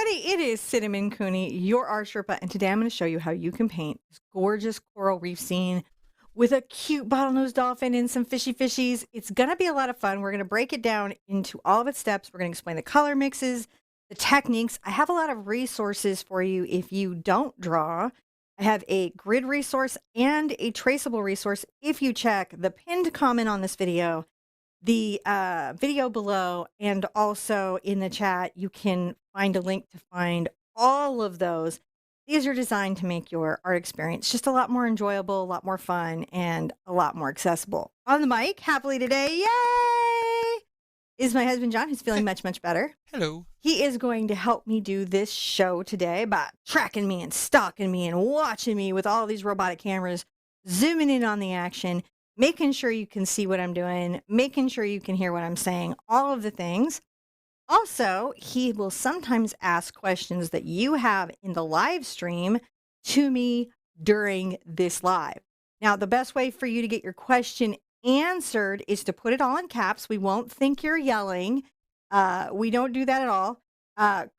everybody. It is Cinnamon Cooney, your Art Sherpa, and today I'm going to show you how you can paint this gorgeous coral reef scene with a cute bottlenose dolphin and some fishy fishies. It's going to be a lot of fun. We're going to break it down into all of its steps. We're going to explain the color mixes, the techniques. I have a lot of resources for you if you don't draw. I have a grid resource and a traceable resource. If you check the pinned comment on this video, the video below, and also in the chat, you can find a link to find all of those. These are designed to make your art experience just a lot more enjoyable, a lot more fun, and a lot more accessible. On the mic, happily today, yay, is my husband, John, who's feeling much, much better. Hello. He is going to help me do this show today by tracking me and stalking me and watching me with all these robotic cameras, zooming in on the action, making sure you can see what I'm doing, making sure you can hear what I'm saying, all of the things. Also, he will sometimes ask questions that you have in the live stream to me during this live. Now, the best way for you to get your question answered is to put it all in caps. We won't think you're yelling. We don't do that at all.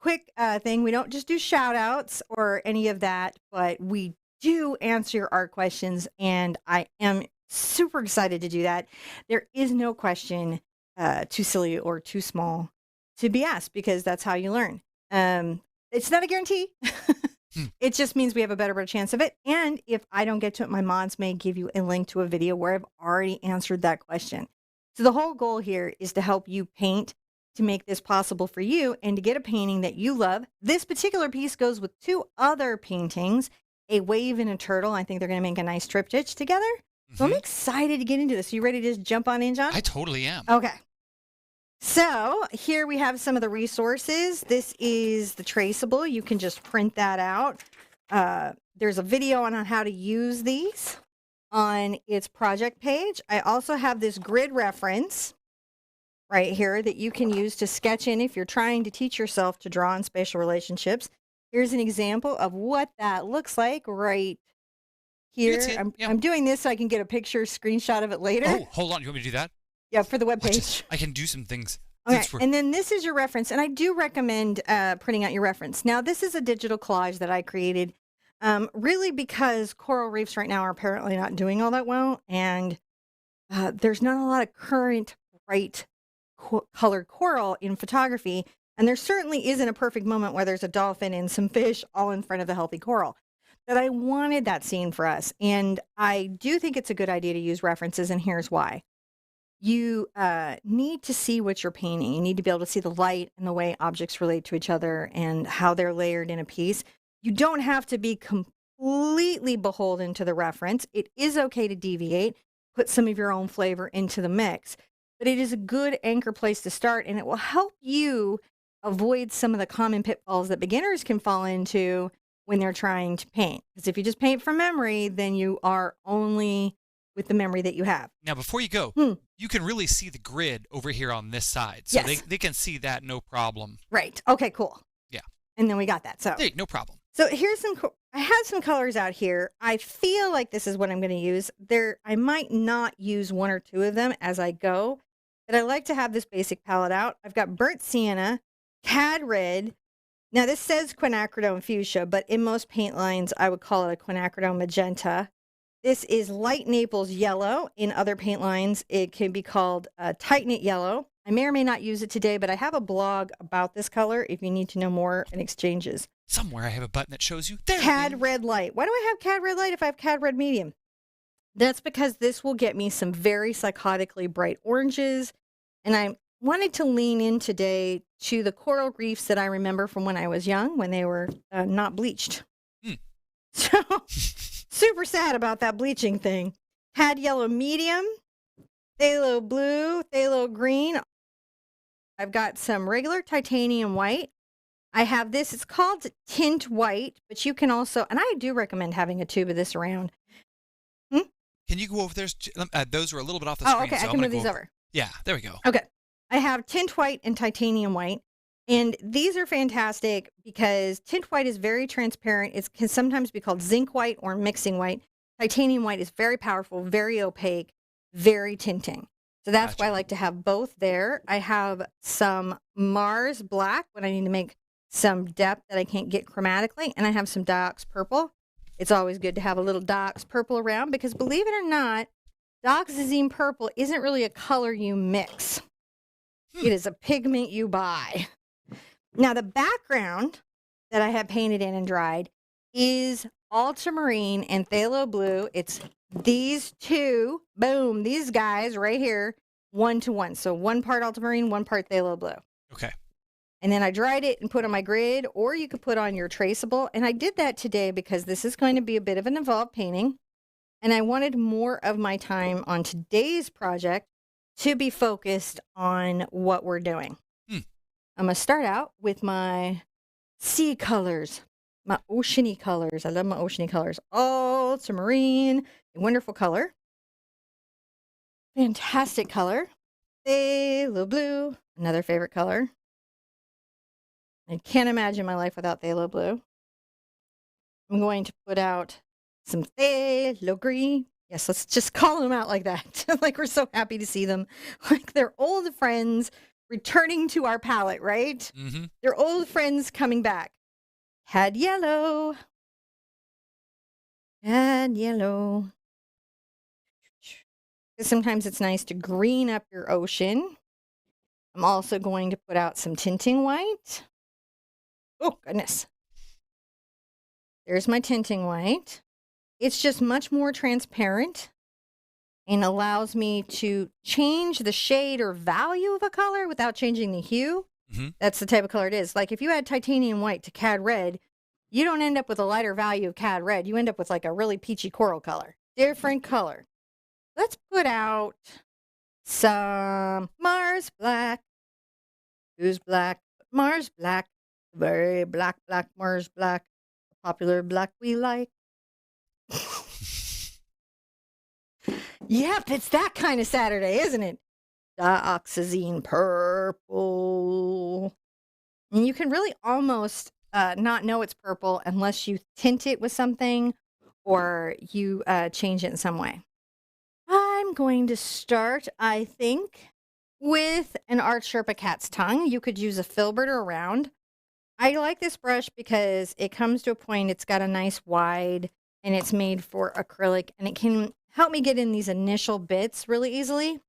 Quick thing, we don't just do shout outs or any of that, but we do answer your art questions, and I am super excited to do that. There is no question too silly or too small to be asked, because that's how you learn. It's not a guarantee. It just means we have a better chance of it. And if I don't get to it, my mods may give you a link to a video where I've already answered that question. So the whole goal here is to help you paint, to make this possible for you, and to get a painting that you love. This particular piece goes with two other paintings, a wave and a turtle. I think they're going to make a nice triptych together. So I'm excited to get into this. Are you ready to just jump on in, John? I totally am. Okay. So here we have some of the resources. This is the Traceable. You can just print that out. There's a video on how to use these on its project page. I also have this grid reference right here that you can use to sketch in if you're trying to teach yourself to draw in spatial relationships. Here's an example of what that looks like right here. I'm doing this so I can get a picture screenshot of it later. Oh, hold on. You want me to do that? Yeah, for the webpage. I can do some things. Okay, and then this is your reference, and I do recommend printing out your reference. Now, this is a digital collage that I created, really because coral reefs right now are apparently not doing all that well, and there's not a lot of current bright colored coral in photography, and there certainly isn't a perfect moment where there's a dolphin and some fish all in front of the healthy coral. But I wanted that scene for us, and I do think it's a good idea to use references, and here's why. You need to see what you're painting. You need to be able to see the light and the way objects relate to each other and how they're layered in a piece. You don't have to be completely beholden to the reference. It is okay to deviate, put some of your own flavor into the mix, but it is a good anchor place to start, and it will help you avoid some of the common pitfalls that beginners can fall into when they're trying to paint. Because if you just paint from memory, then you are only with the memory that you have. Now, before you go, you can really see the grid over here on this side. So they can see that no problem. Right. Okay, cool. Yeah. And then we got that. So hey, no problem. So here's I had some colors out here. I feel like this is what I'm going to use. I might not use one or two of them as I go, but I like to have this basic palette out. I've got burnt sienna, cad red. Now this says quinacridone fuchsia, but in most paint lines, I would call it a quinacridone magenta. This is light Naples yellow. In other paint lines, it can be called tight knit yellow. I may or may not use it today, but I have a blog about this color if you need to know more and exchanges. Somewhere I have a button that shows you. There Cad red light. Why do I have cad red light if I have cad red medium? That's because this will get me some very psychotically bright oranges. And I wanted to lean in today to the coral reefs that I remember from when I was young, when they were not bleached. So super sad about that bleaching thing. Cad yellow medium, phthalo blue, phthalo green. I've got some regular titanium white. I have this, it's called tint white, but you can also, and I do recommend having a tube of this around. Can you go over there? Those are a little bit off the screen. Oh, okay, so I can move these over. Yeah, there we go. Okay. I have tint white and titanium white. And these are fantastic because tint white is very transparent. It can sometimes be called zinc white or mixing white. Titanium white is very powerful, very opaque, very tinting. So that's why I like to have both there. I have some Mars black when I need to make some depth that I can't get chromatically, and I have some Diox purple. It's always good to have a little Diox purple around because, believe it or not, dioxazine purple isn't really a color you mix. It is a pigment you buy. Now, the background that I have painted in and dried is ultramarine and phthalo blue. It's these two, boom, these guys right here, 1-to-1. So 1 part ultramarine, 1 part phthalo blue. Okay. And then I dried it and put on my grid, or you could put on your Traceable. And I did that today because this is going to be a bit of an involved painting. And I wanted more of my time on today's project to be focused on what we're doing. I'm going to start out with my sea colors, my oceany colors. I love my oceany colors. Ultramarine, a wonderful color. Fantastic color. Phthalo blue, another favorite color. I can't imagine my life without phthalo blue. I'm going to put out some phthalo green. Yes, let's just call them out like that. Like we're so happy to see them. Like they're old friends returning to our palette, right? Mm-hmm. They're old friends coming back. Had yellow. Had yellow. Sometimes it's nice to green up your ocean. I'm also going to put out some tinting white. Oh, goodness. There's my tinting white. It's just much more transparent and allows me to change the shade or value of a color without changing the hue. Mm-hmm. That's the type of color it is. Like if you add titanium white to cad red, you don't end up with a lighter value of cad red. You end up with like a really peachy coral color. Different color. Let's put out some Mars black. Who's black? Mars black. Very black, black, Mars black. Popular black we like. Yep, it's that kind of Saturday, isn't it? Dioxazine purple. And you can really almost not know it's purple unless you tint it with something or you change it in some way. I'm going to start, I think, with an Art Sherpa cat's tongue. You could use a filbert or a round. I like this brush because it comes to a point, it's got a nice wide, and it's made for acrylic, and it can help me get in these initial bits really easily.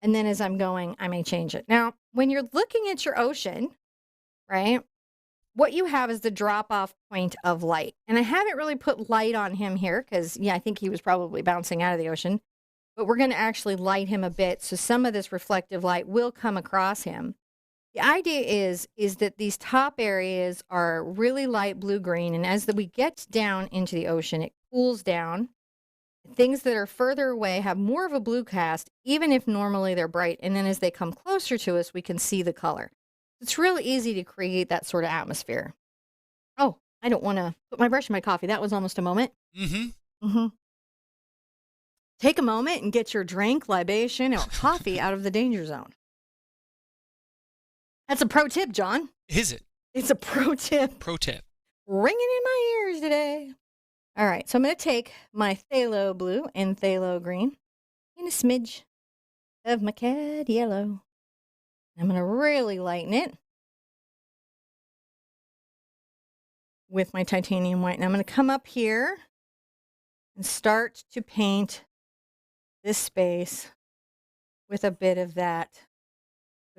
And then as I'm going, I may change it. Now, when you're looking at your ocean, right, what you have is the drop-off point of light. And I haven't really put light on him here because, yeah, I think he was probably bouncing out of the ocean. But we're going to actually light him a bit, so some of this reflective light will come across him. The idea is that these top areas are really light blue-green, and as we get down into the ocean, it cools down. Things that are further away have more of a blue cast, even if normally they're bright, and then as they come closer to us, we can see the color. It's really easy to create that sort of atmosphere. Oh, I don't want to put my brush in my coffee. That was almost a moment. Take a moment and get your drink, libation, or coffee out of the danger zone. That's a pro tip, John. Is it? It's a pro tip. Pro tip. Ringing in my ears today. All right, so I'm going to take my phthalo blue and phthalo green and a smidge of my cad yellow. I'm going to really lighten it with my titanium white. And I'm going to come up here and start to paint this space with a bit of that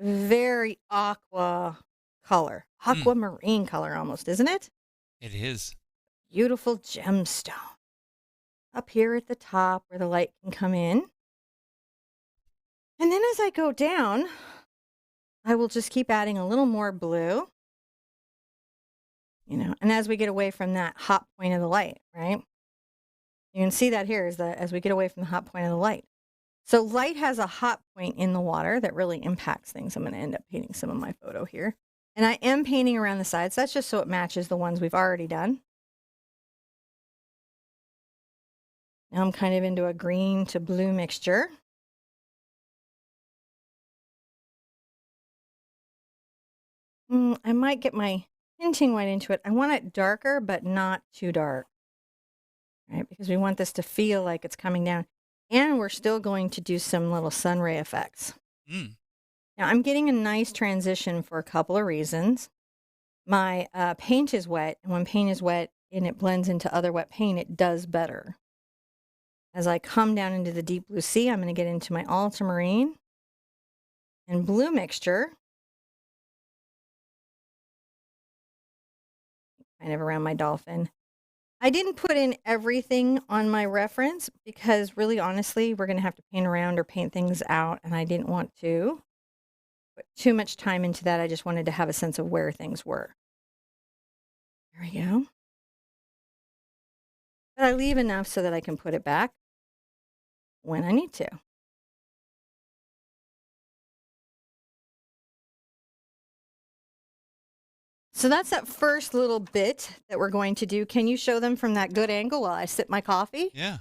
very aqua color. Aquamarine color almost, isn't it? It is. Beautiful gemstone. Up here at the top where the light can come in. And then as I go down, I will just keep adding a little more blue. You know, and as we get away from that hot point of the light, right? You can see that here is that as we get away from the hot point of the light. So light has a hot point in the water that really impacts things. I'm going to end up painting some of my photo here. And I am painting around the sides. That's just so it matches the ones we've already done. Now I'm kind of into a green to blue mixture. I might get my tinting white into it. I want it darker, but not too dark. Right? Because we want this to feel like it's coming down. And we're still going to do some little sun ray effects. Now I'm getting a nice transition for a couple of reasons. my paint is wet. And when paint is wet and it blends into other wet paint, it does better. As I come down into the deep blue sea, I'm going to get into my ultramarine and blue mixture, kind of around my dolphin. I didn't put in everything on my reference because really honestly, we're going to have to paint around or paint things out, and I didn't want to put too much time into that. I just wanted to have a sense of where things were. There we go. But I leave enough so that I can put it back when I need to. So that's that first little bit that we're going to do. Can you show them from that good angle while I sip my coffee? Yeah.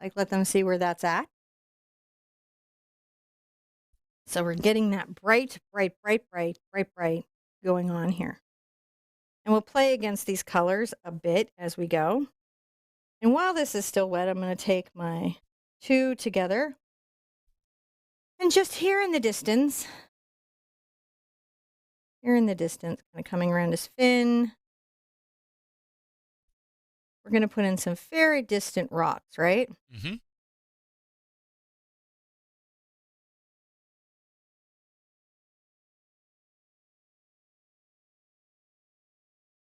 Like, let them see where that's at. So we're getting that bright going on here. And we'll play against these colors a bit as we go. And while this is still wet, I'm going to take my two together. And just here in the distance, kind of coming around his fin, we're going to put in some very distant rocks, right? Mm-hmm.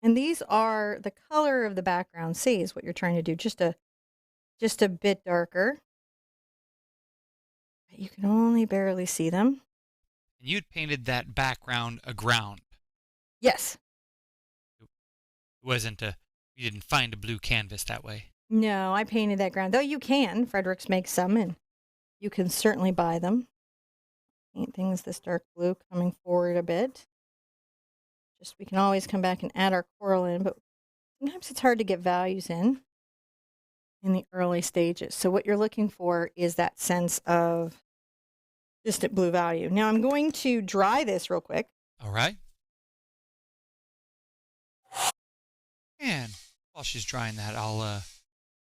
And these are the color of the background sea is what you're trying to do, just a bit darker. You can only barely see them. And you'd painted that background a ground. Yes. It wasn't you didn't find a blue canvas that way. No, I painted that ground. Though you can. Fredericks makes some, and you can certainly buy them. Paint things this dark blue coming forward a bit. Just we can always come back and add our coral in, but sometimes it's hard to get values in the early stages. So what you're looking for is that sense of distant blue value. Now I'm going to dry this real quick. All right. And while she's drying that, I'll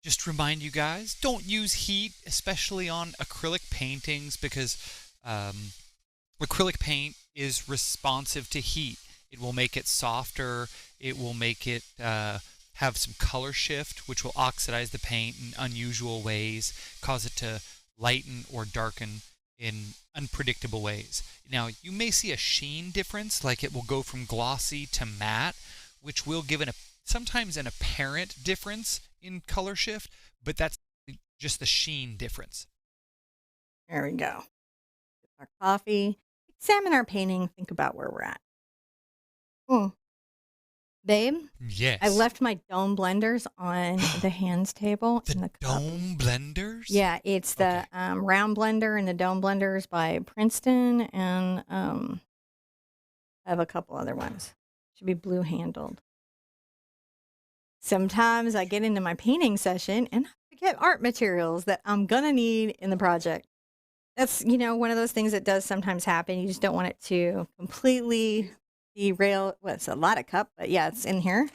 just remind you guys, don't use heat, especially on acrylic paintings, because acrylic paint is responsive to heat. It will make it softer. It will make it have some color shift, which will oxidize the paint in unusual ways, cause it to lighten or darken in unpredictable ways. Now, you may see a sheen difference, like it will go from glossy to matte, which will give sometimes an apparent difference in color shift, but that's just the sheen difference. There we go. Our coffee, examine our painting, think about where we're at. Babe? Yes. I left my dome blenders on the hands table. The in the dome blenders? Yeah, it's the round blender and the dome blenders by Princeton, and I have a couple other ones. Should be blue handled. Sometimes I get into my painting session and I forget art materials that I'm going to need in the project. That's, one of those things that does sometimes happen. You just don't want it to completely derail. Well, it's a lot of cup, but yeah, it's in here.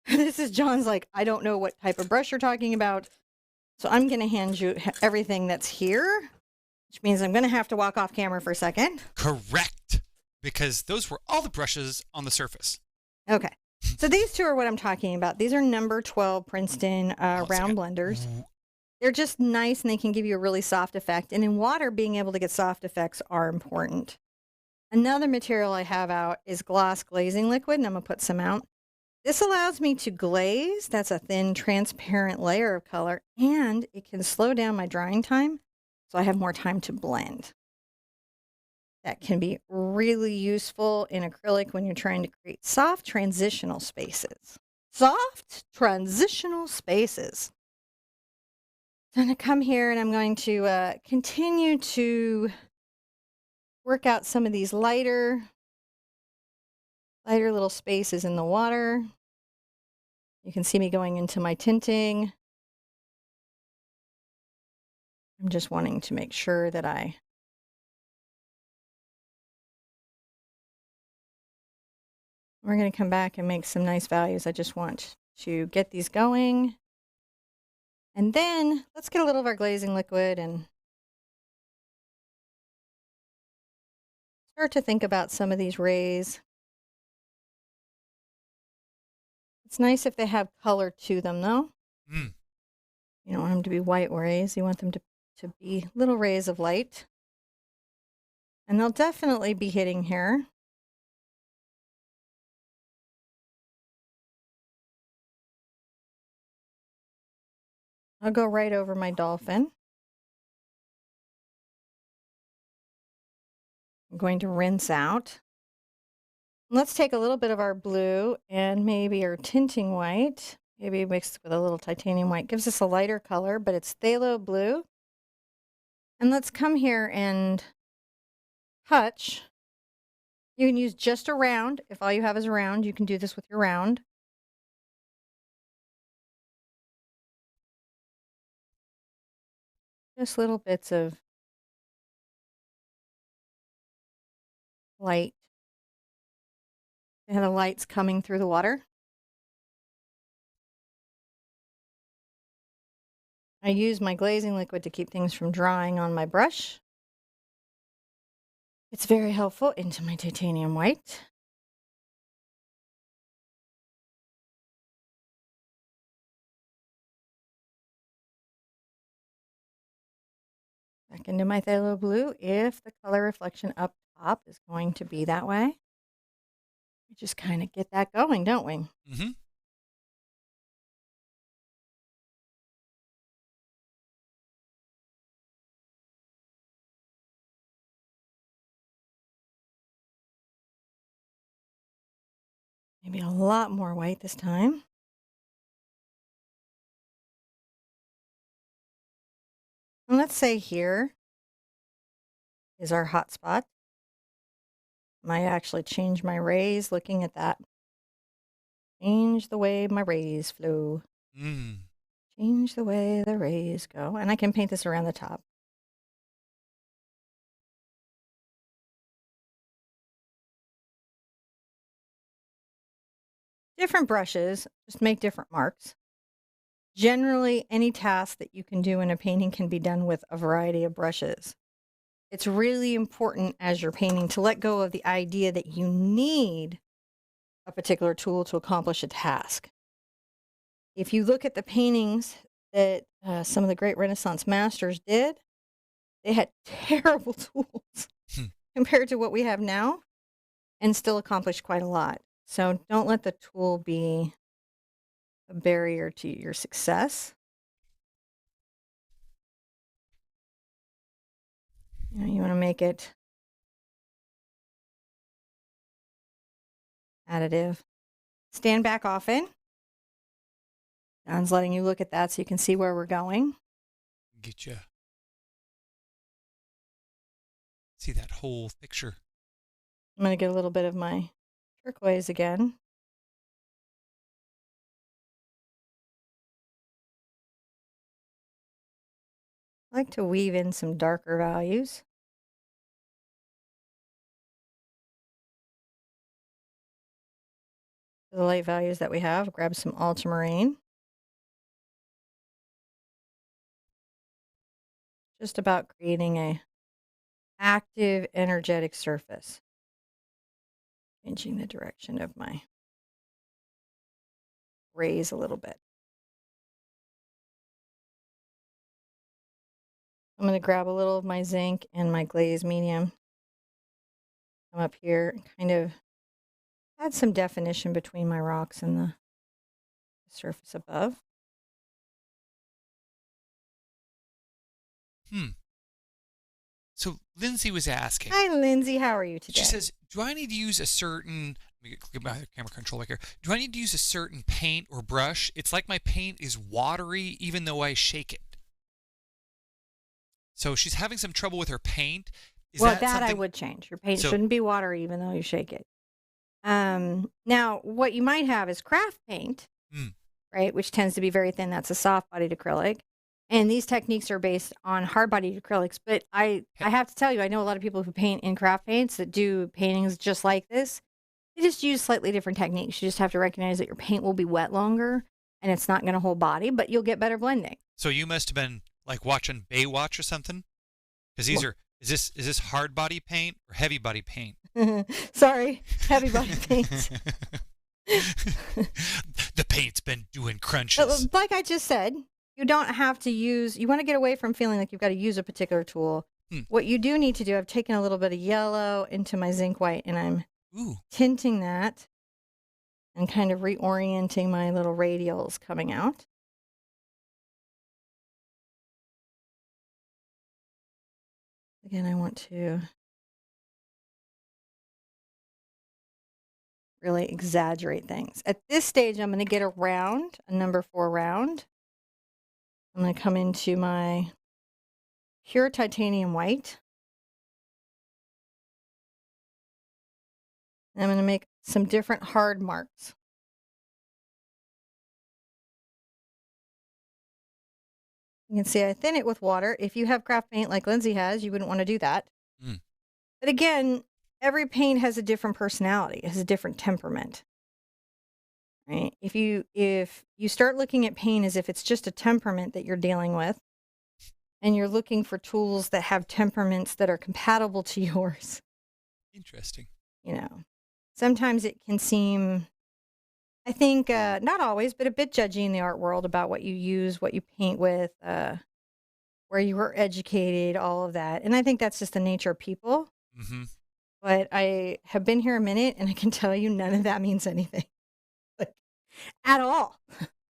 This is John's like, I don't know what type of brush you're talking about. So I'm going to hand you everything that's here, which means I'm going to have to walk off camera for a second. Correct. Because those were all the brushes on the surface. Okay. So these two are what I'm talking about. These are number 12 Princeton round blenders. They're just nice and they can give you a really soft effect. And in water, being able to get soft effects are important. Another material I have out is gloss glazing liquid, and I'm going to put some out. This allows me to glaze. That's a thin, transparent layer of color, and it can slow down my drying time, so I have more time to blend. That can be really useful in acrylic when you're trying to create soft transitional spaces. Soft transitional spaces. I'm going to come here and I'm going to continue to work out some of these lighter little spaces in the water. You can see me going into my tinting. I'm just wanting to make sure that we're going to come back and make some nice values. I just want to get these going. And then let's get a little of our glazing liquid and start to think about some of these rays. It's nice if they have color to them, though. Mm. You don't want them to be white rays. You want them to be little rays of light. And they'll definitely be hitting here. I'll go right over my dolphin. I'm going to rinse out. Let's take a little bit of our blue and maybe our tinting white, maybe mixed with a little titanium white. Gives us a lighter color, but it's phthalo blue. And let's come here and touch. You can use just a round. If all you have is a round, you can do this with your round. Just little bits of light. And the light's coming through the water. I use my glazing liquid to keep things from drying on my brush. It's very helpful into my titanium white. Back into my phthalo blue if the color reflection up top is going to be that way. We just kind of get that going, don't we? Mm-hmm. Maybe a lot more white this time. And let's say here is our hot spot. Might actually change my rays looking at that. Change the way my rays flow. Mm. Change the way the rays go. And I can paint this around the top. Different brushes just make different marks. Generally, any task that you can do in a painting can be done with a variety of brushes. It's really important as you're painting to let go of the idea that you need a particular tool to accomplish a task. If you look at the paintings that some of the great Renaissance masters did, they had terrible tools compared to what we have now and still accomplished quite a lot. So don't let the tool be a barrier to your success. You want to make it additive. Stand back often. Don's letting you look at that so you can see where we're going. Get you. See that whole picture. I'm going to get a little bit of my turquoise again. I like to weave in some darker values. The light values that we have, grab some ultramarine. Just about creating a active, energetic surface. Changing the direction of my rays a little bit. I'm going to grab a little of my zinc and my glaze medium. Come up here and kind of add some definition between my rocks and the surface above. So Lindsay was asking. Hi, Lindsay. How are you today? She says, do I need to use a certain, let me get my camera control back here. Do I need to use a certain paint or brush? It's like my paint is watery even though I shake it. So she's having some trouble with her paint. That I would change. Your paint shouldn't be watery even though you shake it. Now, what you might have is craft paint, right, which tends to be very thin. That's a soft-bodied acrylic. And these techniques are based on hard-bodied acrylics. But I have to tell you, I know a lot of people who paint in craft paints that do paintings just like this. They just use slightly different techniques. You just have to recognize that your paint will be wet longer and it's not going to hold body, but you'll get better blending. So you must have been like watching Baywatch or something? Because these are, is this hard body paint or heavy body paint? Sorry, heavy body paint. The paint's been doing But crunches. like I just said, you don't have to use, you want to get away from feeling like you've got to use a particular tool. Hmm. What you do need to do, I've taken a little bit of yellow into my zinc white and I'm Ooh, tinting that and kind of reorienting my little radials coming out. Again, I want to really exaggerate things. At this stage, I'm going to get a round, a number 4 round. I'm going to come into my pure titanium white. And I'm going to make some different hard marks. You can see I thin it with water. If you have craft paint like Lindsay has, you wouldn't want to do that. mm, But again, every paint has a different personality, it has a different temperament. Right? If you start looking at paint as if it's just a temperament that you're dealing with, and you're looking for tools that have temperaments that are compatible to yours, interesting. you know, sometimes it can seem, I think, not always, but a bit judgy in the art world about what you use, what you paint with, where you were educated, all of that. And I think that's just the nature of people. Mm-hmm. But I have been here a minute and I can tell you none of that means anything. Like, at all.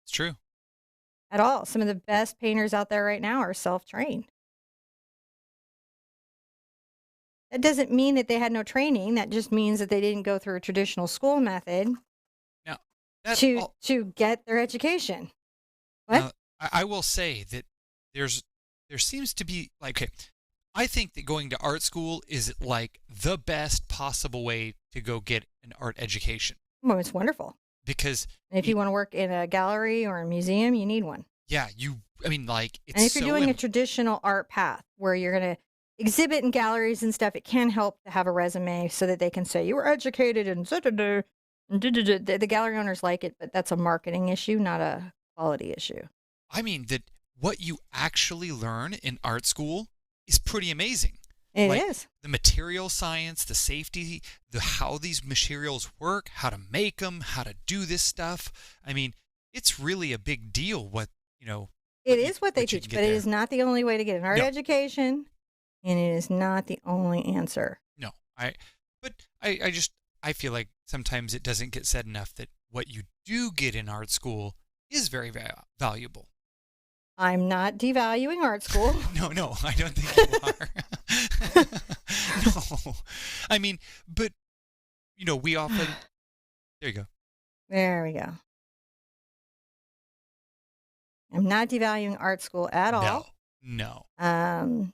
It's true. At all. Some of the best painters out there right now are self-trained. That doesn't mean that they had no training. That just means that they didn't go through a traditional school method Now, that to all, to get their education. What? now I will say that there seems to be like, okay, I think that going to art school is like the best possible way to go get an art education Well, it's wonderful. because And if you want to work in a gallery or a museum, you need one. yeah, I mean, like, And it's if you're so doing a traditional art path where you're going to exhibit in galleries and stuff, it can help to have a resume so that they can say you were educated and da-da-da, and da-da-da. The gallery owners like it, but that's a marketing issue, not a quality issue. I mean that what you actually learn in art school is pretty amazing. It Like is. the material science, the safety, the how these materials work, how to make them, how to do this stuff. I mean, it's really a big deal what, you know, It is what they what you teach, can but get it there. is not the only way to get an art No, education, and it is not the only answer. no. I just I feel like sometimes it doesn't get said enough that what you do get in art school is very valuable. I'm not devaluing art school. No, I don't think you are. No. I mean, but we often there you go. There we go. I'm not devaluing art school at No. all. No. Um,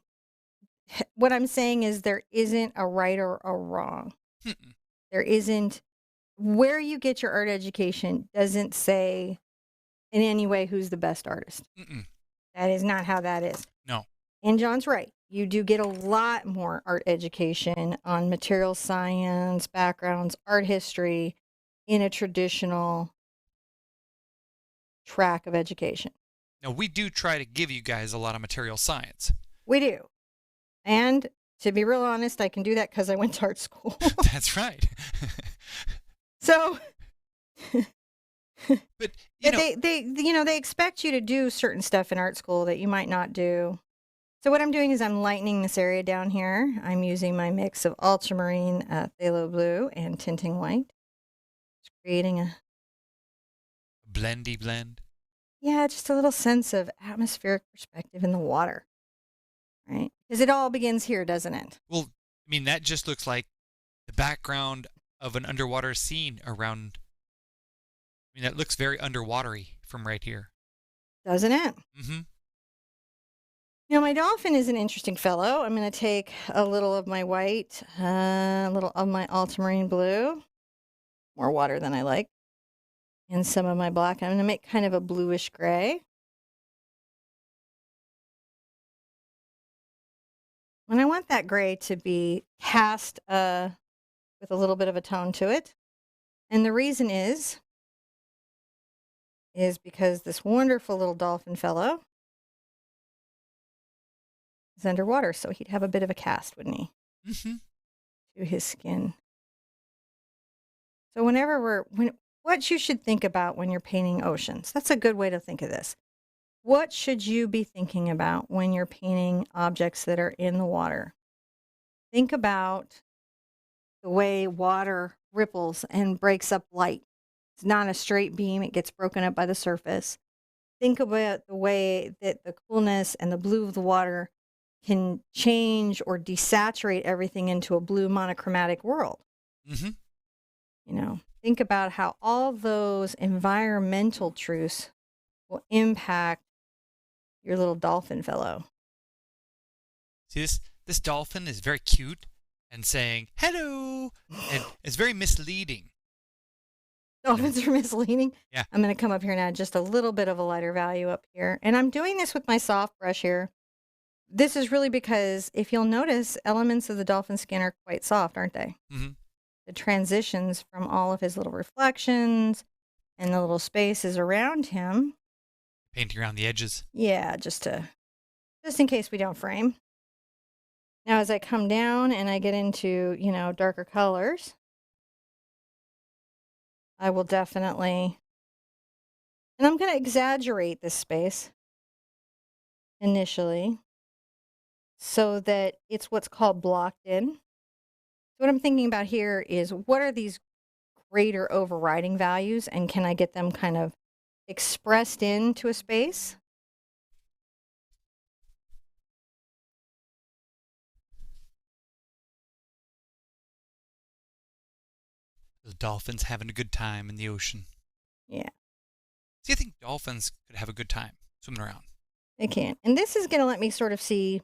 what I'm saying is there isn't a right or a wrong. Mm-mm. There isn't, where you get your art education doesn't say in any way who's the best artist. Mm-mm. That is not how that is. No. And John's right. You do get a lot more art education on material science, backgrounds, art history in a traditional track of education. Now we do try to give you guys a lot of material science. We do. And to be real honest, I can do that because I went to art school. That's right. So, But they expect you to do certain stuff in art school that you might not do. So what I'm doing is I'm lightening this area down here. I'm using my mix of ultramarine, phthalo blue, and tinting white. Just creating a, blendy blend. yeah, just a little sense of atmospheric perspective in the water, right? Because it all begins here, doesn't it? Well, I mean that just looks like the background of an underwater scene around. I mean that looks very underwatery from right here. Doesn't it? Mm-hmm. Now, my dolphin is an interesting fellow. I'm going to take a little of my white, a little of my ultramarine blue, more water than I like, and some of my black. I'm going to make kind of a bluish gray. And I want that gray to be cast with a little bit of a tone to it. And the reason is because this wonderful little dolphin fellow is underwater, so he'd have a bit of a cast, wouldn't he, Mm-hmm. to his skin. So whenever what you should think about when you're painting oceans. That's a good way to think of this. What should you be thinking about when you're painting objects that are in the water? Think about the way water ripples and breaks up light. It's not a straight beam, it gets broken up by the surface. Think about the way that the coolness and the blue of the water can change or desaturate everything into a blue monochromatic world. Hmm. Think about how all those environmental truths will impact your little dolphin fellow. See, this dolphin is very cute and saying hello, and it's very misleading. Dolphins are misleading. Yeah. I'm going to come up here and add just a little bit of a lighter value up here. And I'm doing this with my soft brush here. This is really because if you'll notice, elements of the dolphin skin are quite soft, aren't they? Hmm. The transitions from all of his little reflections and the little spaces around him. Painting around the edges. Yeah, just in case we don't frame. Now, as I come down and I get into, darker colors, I will definitely, and I'm going to exaggerate this space initially so that it's what's called blocked in. So what I'm thinking about here is what are these greater overriding values and can I get them kind of expressed into a space? The dolphin's having a good time in the ocean. Yeah, See, I think dolphins could have a good time swimming around. they can. And this is going to let me sort of see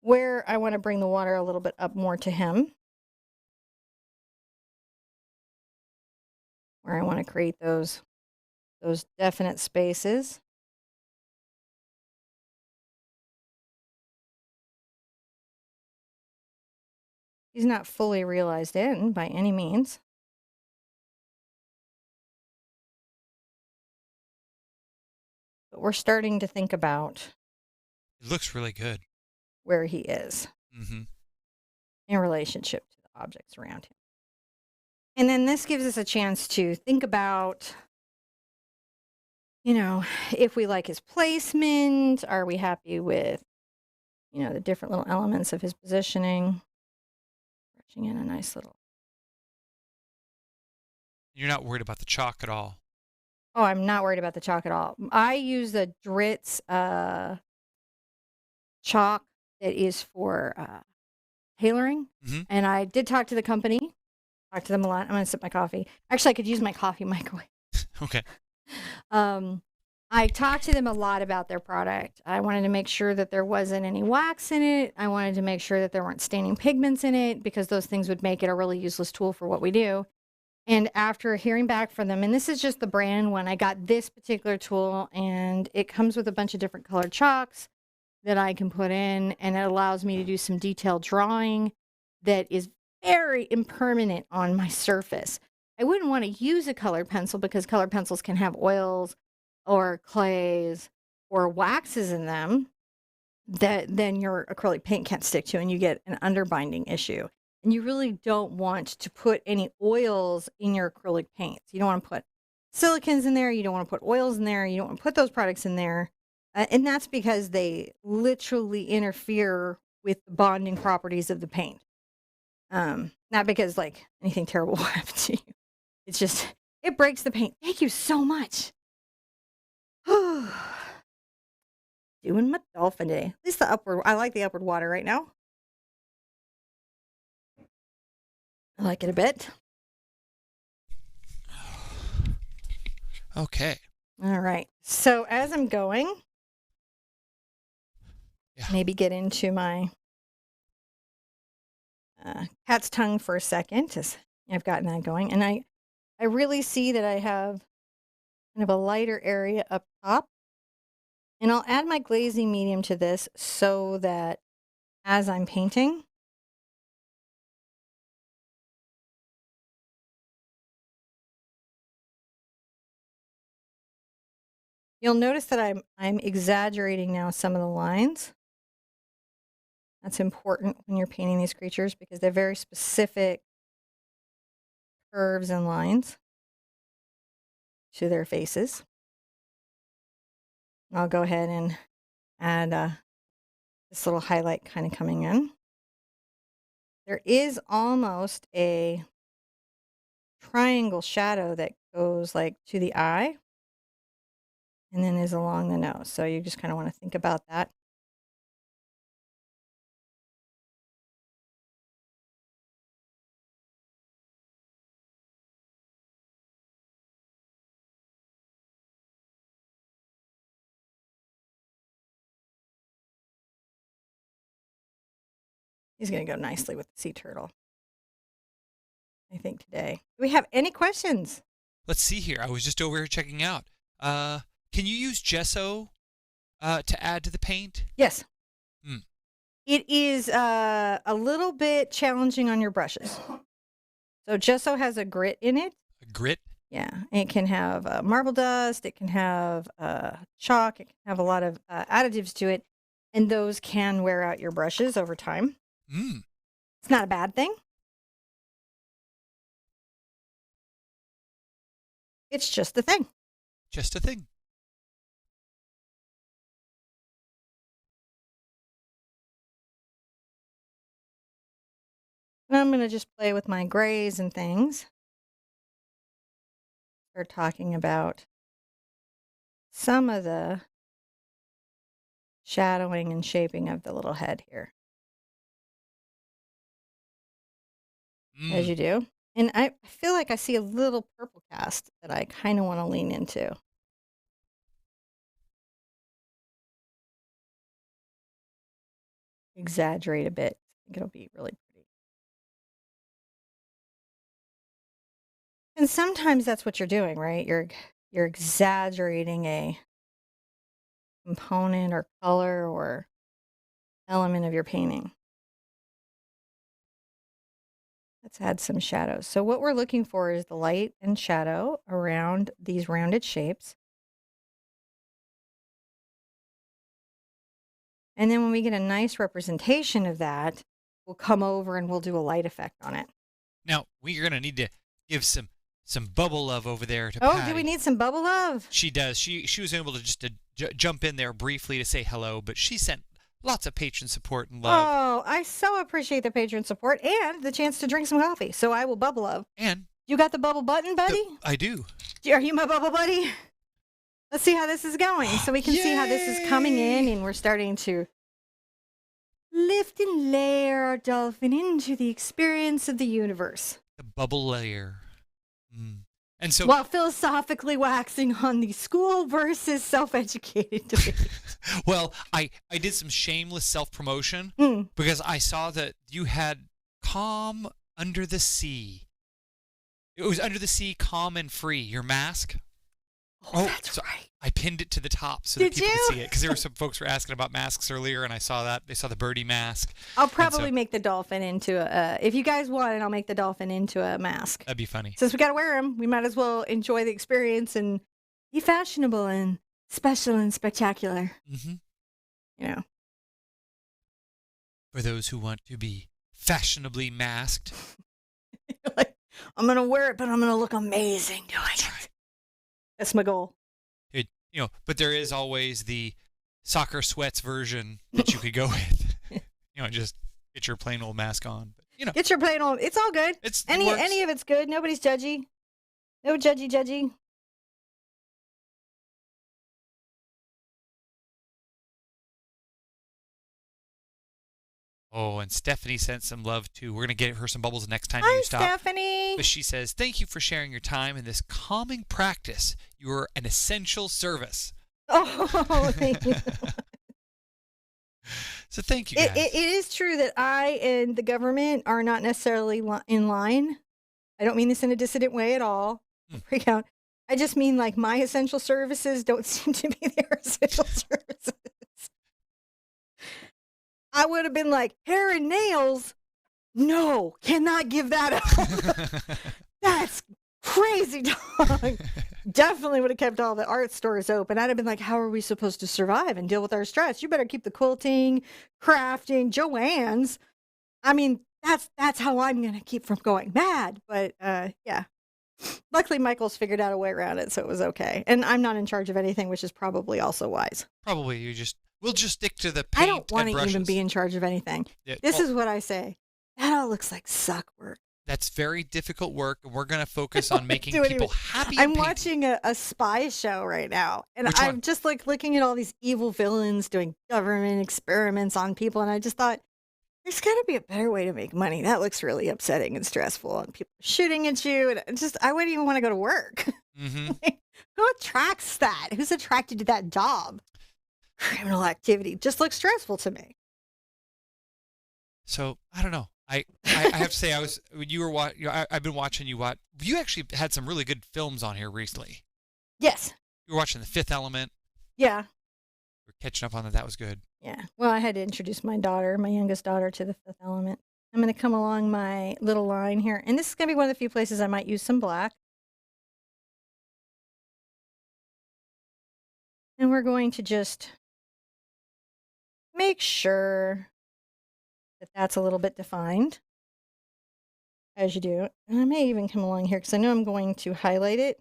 where I want to bring the water a little bit up more to him, where I want to create those definite spaces. He's not fully realized in by any means. But we're starting to think about It looks really good. where he is Hmm. in relationship to the objects around him. And then this gives us a chance to think about, if we like his placement, are we happy with, the different little elements of his positioning? Brushing in a nice little. You're not worried about the chalk at all. Oh, I'm not worried about the chalk at all. I use the Dritz chalk that is for tailoring. Hmm. And I did talk to the company, talk to them a lot. I'm going to sip my coffee. Actually, I could use my coffee microwave. Okay. I talked to them a lot about their product. I wanted to make sure that there wasn't any wax in it. I wanted to make sure that there weren't staining pigments in it because those things would make it a really useless tool for what we do. And after hearing back from them, and this is just the brand one, I got this particular tool and it comes with a bunch of different colored chalks that I can put in, and it allows me to do some detailed drawing that is very impermanent on my surface. I wouldn't want to use a colored pencil because colored pencils can have oils or clays or waxes in them that then your acrylic paint can't stick to and you get an underbinding issue. And you really don't want to put any oils in your acrylic paints. You don't want to put silicons in there. You don't want to put oils in there. You don't want to put those products in there. And that's because they literally interfere with the bonding properties of the paint. Not because like anything terrible will happen to you. It's just, it breaks the paint. Thank you so much. Doing my dolphin today. At least I like the upward water right now. I like it a bit. Okay. All right. So as I'm going, Yeah. maybe get into my cat's tongue for a second as I've gotten that going. And I really see that I have kind of a lighter area up top. And I'll add my glazing medium to this so that as I'm painting, you'll notice that I'm exaggerating now some of the lines. That's important when you're painting these creatures because they're very specific curves and lines. to their faces. I'll go ahead and add this little highlight kind of coming in. There is almost a triangle shadow that goes like to the eye and then is along the nose. So you just kind of want to think about that. He's going to go nicely with the sea turtle, I think, today. Do we have any questions? Let's see here. I was just over here checking out. Can you use gesso to add to the paint? Yes. Hmm. It is a little bit challenging on your brushes. So gesso has a grit in it. A grit? Yeah. It can have marble dust. It can have chalk. It can have a lot of additives to it. And those can wear out your brushes over time. Mm. It's not a bad thing. It's just a thing. Just a thing. And I'm going to just play with my grays and things. Start talking about some of the shadowing and shaping of the little head here. As you do. And I feel like I see a little purple cast that I kind of want to lean into. Exaggerate a bit. I think it'll be really pretty. And sometimes that's what you're doing, right? You're exaggerating a component or color or element of your painting. Let's add some shadows. So what we're looking for is the light and shadow around these rounded shapes. And then when we get a nice representation of that, we'll come over and we'll do a light effect on it. Now, we're going to need to give some bubble love over there to Patty. Patty. Do we need some bubble love? She does. She was able to just jump in there briefly to say hello, but she sent lots of patron support and love. Oh, I so appreciate the patron support and the chance to drink some coffee. So I will bubble love. And you got the bubble button, buddy? I do. Are you my bubble buddy? Let's see how this is going. So we can see how this is coming in, and we're starting to lift and layer our dolphin into the experience of the universe. The bubble layer. And so, while philosophically waxing on the school versus self-educated debate. Well, I did some shameless self-promotion because I saw that you had Calm Under the Sea. It was Under the Sea, Calm and Free, your mask. Oh, that's right. I pinned it to the top so that people could see it because there were some folks were asking about masks earlier, and I saw that. They saw the birdie mask. I'll probably make the dolphin into if you guys want it, I'll make the dolphin into a mask. That'd be funny. Since we got to wear them, we might as well enjoy the experience and be fashionable and special and spectacular. Mm-hmm. You know. For those who want to be fashionably masked. Like, I'm going to wear it, but I'm going to look amazing doing it. Right. That's my goal. But there is always the soccer sweats version that you could go with. Just get your plain old mask on. But, get your plain old. It's all good. Any of it's good. Nobody's judgy. No judgy. Oh, and Stephanie sent some love too. We're going to get her some bubbles next time you stop. Hi, Stephanie. But she says, thank you for sharing your time in this calming practice. You are an essential service. Oh, thank you. So thank you, guys. It is true that I and the government are not necessarily in line. I don't mean this in a dissident way at all. Freak out. I just mean like my essential services don't seem to be their essential services. I would have been like, hair and nails? No, cannot give that up. That's crazy, dog. Definitely would have kept all the art stores open. I'd have been like, how are we supposed to survive and deal with our stress? You better keep the quilting, crafting, Joann's. I mean, that's how I'm going to keep from going mad. But yeah, Luckily, Michael's figured out a way around it, so it was okay. And I'm not in charge of anything, which is probably also wise. Probably we'll just stick to the I paint don't want and to even brushes. be in charge of anything. Yeah, This well, is what I say. That all looks like suck work. that's very difficult work, and we're going to focus on making Do it people even. happy. I'm and painting. watching a spy show right now, and Which I'm one? just like looking at all these evil villains doing government experiments on people, and I just thought, there's got to be a better way to make money. That looks really upsetting and stressful, and people shooting at you, and it just I wouldn't even want to go to work. Mm-hmm. Like, who attracts that? Who's attracted to that job? Criminal activity just looks stressful to me. So I don't know. I have to say when you were I've been watching you watch. You actually had some really good films on here recently. Yes. You were watching The Fifth Element. Yeah. We're catching up on that. That was good. Yeah. Well, I had to introduce my youngest daughter, to The Fifth Element. I'm going to come along my little line here, and this is going to be one of the few places I might use some black. And we're going to just make sure that that's a little bit defined, as you do. And I may even come along here because I know I'm going to highlight it.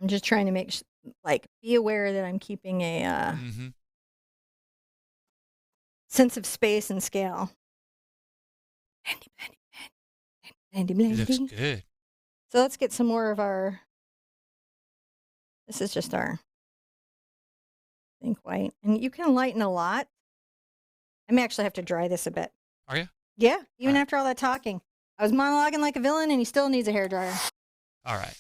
I'm just trying to make be aware that I'm keeping a Mm-hmm. sense of space and scale. Blendy, blendy, It looks blendy. good. So let's get some more of our. This is just our ink white, and you can lighten a lot. I may actually have to dry this a bit. Are you? Yeah, even Alright. after all that talking, I was monologuing like a villain, and he still needs a hairdryer. All right.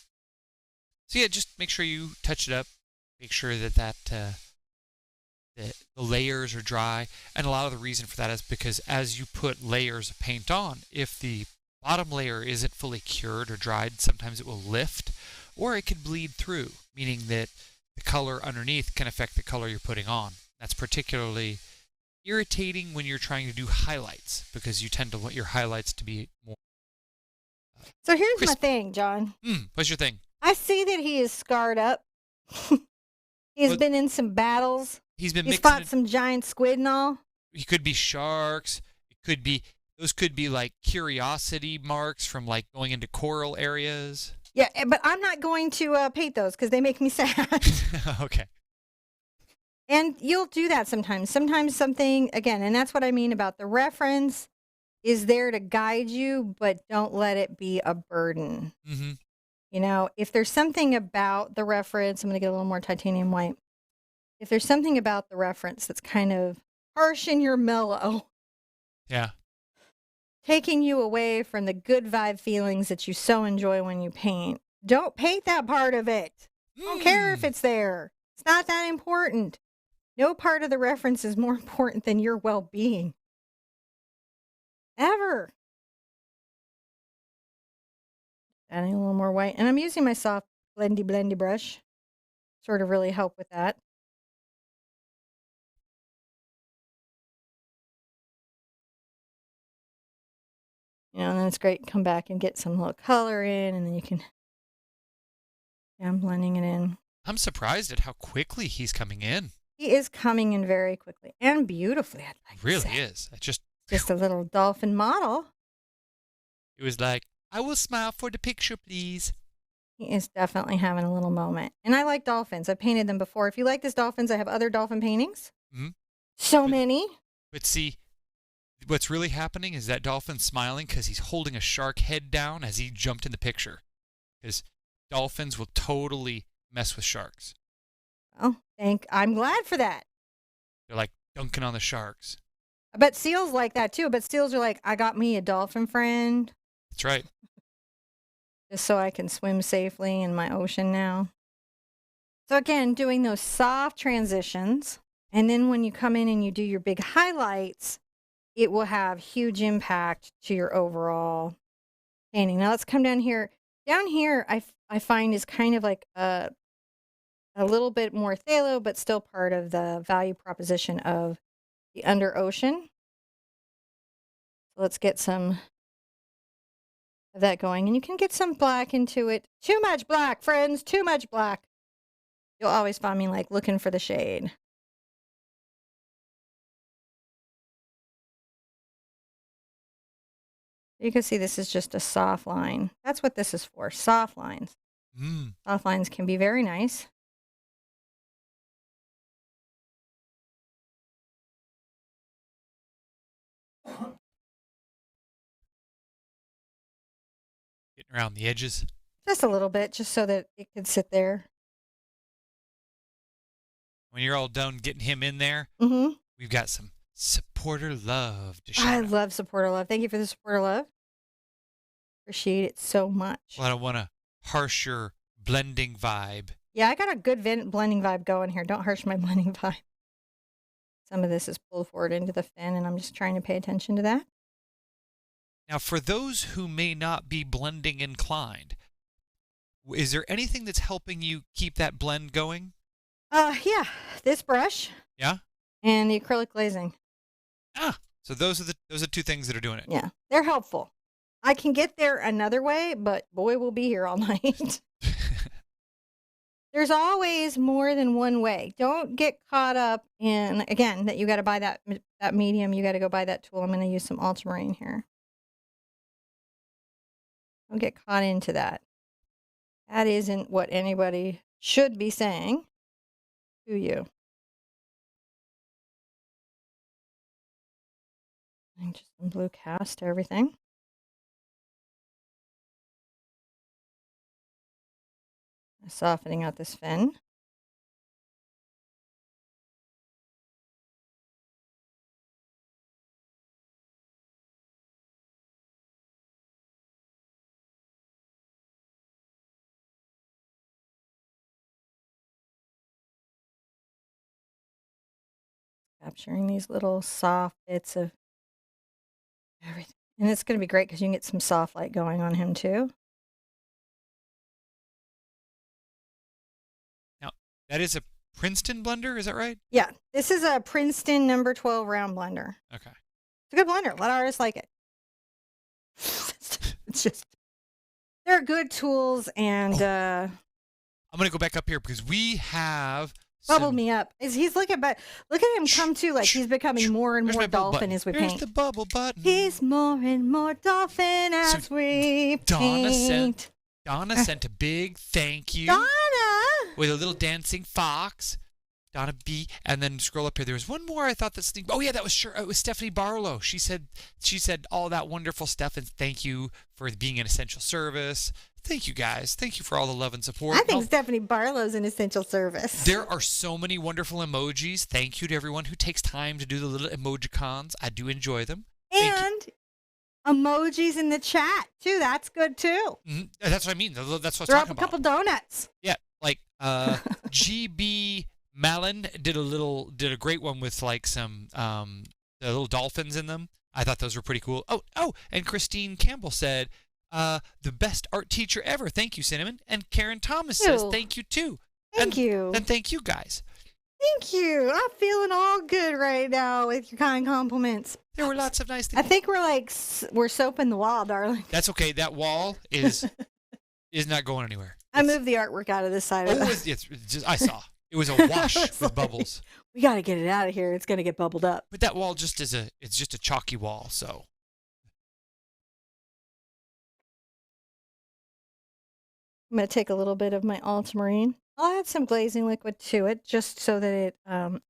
So yeah, just make sure you touch it up. Make sure that the layers are dry. And a lot of the reason for that is because as you put layers of paint on, if the bottom layer isn't fully cured or dried, sometimes it will lift or it could bleed through, meaning that the color underneath can affect the color you're putting on. That's particularly irritating when you're trying to do highlights because you tend to want your highlights to be more. So here's my Crisp. thing, John. What's your thing? I see that he is scarred up. He's Well, been in some battles. He's been He's mixing fought it. some giant squid and all. It could be sharks. Those could be like curiosity marks from like going into coral areas. Yeah, but I'm not going to paint those because they make me sad. Okay. And you'll do that sometimes. Sometimes something, again, and that's what I mean about the reference is there to guide you, but don't let it be a burden. Mm-hmm. You know, if there's something about the reference, I'm going to get a little more titanium white. If there's something about the reference that's kind of harsh in your mellow, Yeah. taking you away from the good vibe feelings that you so enjoy when you paint, don't paint that part of it. Don't care if it's there. It's not that important. No part of the reference is more important than your well-being. Ever. Adding a little more white. And I'm using my soft blendy brush. Sort of really help with that. You know, and then it's great to come back and get some little color in, and then you can, yeah, I'm blending it in. I'm surprised at how quickly he's coming in. He is coming in very quickly and beautifully, I'd like to Really say. is. Just a little dolphin model. It was like, I will smile for the picture, please. He is definitely having a little moment. And I like dolphins. I've painted them before. If you like this dolphins, I have other dolphin paintings. Mm-hmm. So many. But see, what's really happening is that dolphin's smiling because he's holding a shark head down as he jumped in the picture. Because dolphins will totally mess with sharks. Oh, I'm glad for that. They're like dunking on the sharks. I bet seals like that too. But seals are like, I got me a dolphin friend. That's right. Just so I can swim safely in my ocean now. So again, doing those soft transitions. And then when you come in and you do your big highlights, it will have huge impact to your overall painting. Now let's come down here. Down here, I find is kind of like a little bit more phthalo, but still part of the value proposition of the under ocean. So let's get some of that going. And you can get some black into it. Too much black, friends. Too much black. You'll always find me like looking for the shade. You can see this is just a soft line. That's what this is for, soft lines. Mm. Soft lines can be very nice. Getting around the edges. Just a little bit, just so that it could sit there. When you're all done getting him in there, Mm-hmm. we've got some supporter love to shout I out. love supporter love. Thank you for the supporter love. Appreciate it so much. Well, I don't want a harsher blending vibe. Yeah, I got a good blending vibe going here. Don't harsh my blending vibe. Some of this is pulled forward into the fin, and I'm just trying to pay attention to that. Now, for those who may not be blending inclined, is there anything that's helping you keep that blend going? Yeah, this brush. Yeah? And the acrylic glazing. So those are two things that are doing it. Yeah, they're helpful. I can get there another way, but boy, we'll be here all night. There's always more than one way. Don't get caught up in, again, that you got to buy that medium. You got to go buy that tool. I'm going to use some ultramarine here. Don't get caught into that. That isn't what anybody should be saying to you. And just some blue cast to everything. Softening out this fin. Capturing these little soft bits of everything. And it's going to be great because you can get some soft light going on him too. Now, that is a Princeton blender, is that right? Yeah, this is a Princeton number 12 round blender. Okay. It's a good blender. A lot of artists like it. It's just, they're good tools, and I'm going to go back up here because we have bubbled me up. He's looking, but look at him come to, like he's becoming more and more dolphin as we Here's paint. the bubble button. He's more and more dolphin as we paint. Donna sent a big thank you. Donna! With a little dancing fox. Donna B. And then scroll up here. There was one more I thought that. Oh yeah, that was sure. It was Stephanie Barlow. She said all that wonderful stuff and thank you for being an essential service. Thank you guys. Thank you for all the love and support. I think Stephanie Barlow's an essential service. There are so many wonderful emojis. Thank you to everyone who takes time to do the little emojicons. I do enjoy them. And emojis in the chat too. That's good too. Mm-hmm. That's what I mean. That's what I was Throw talking up a couple donuts. Yeah, like GB Malin did a great one with like some the little dolphins in them. I thought those were pretty cool. Oh, and Christine Campbell said, the best art teacher ever. Thank you, Cinnamon. And Karen Thomas says thank you too. Thank you. And thank you guys. Thank you. I'm feeling all good right now with your kind compliments. There were lots of nice things. I think we're soaping the wall, darling. That's okay. That wall is not going anywhere. I moved the artwork out of this side of it. It's just, I saw. It was a wash with bubbles. We got to get it out of here. It's going to get bubbled up. But that wall just it's just a chalky wall, so. I'm going to take a little bit of my ultramarine. I'll add some glazing liquid to it just so that it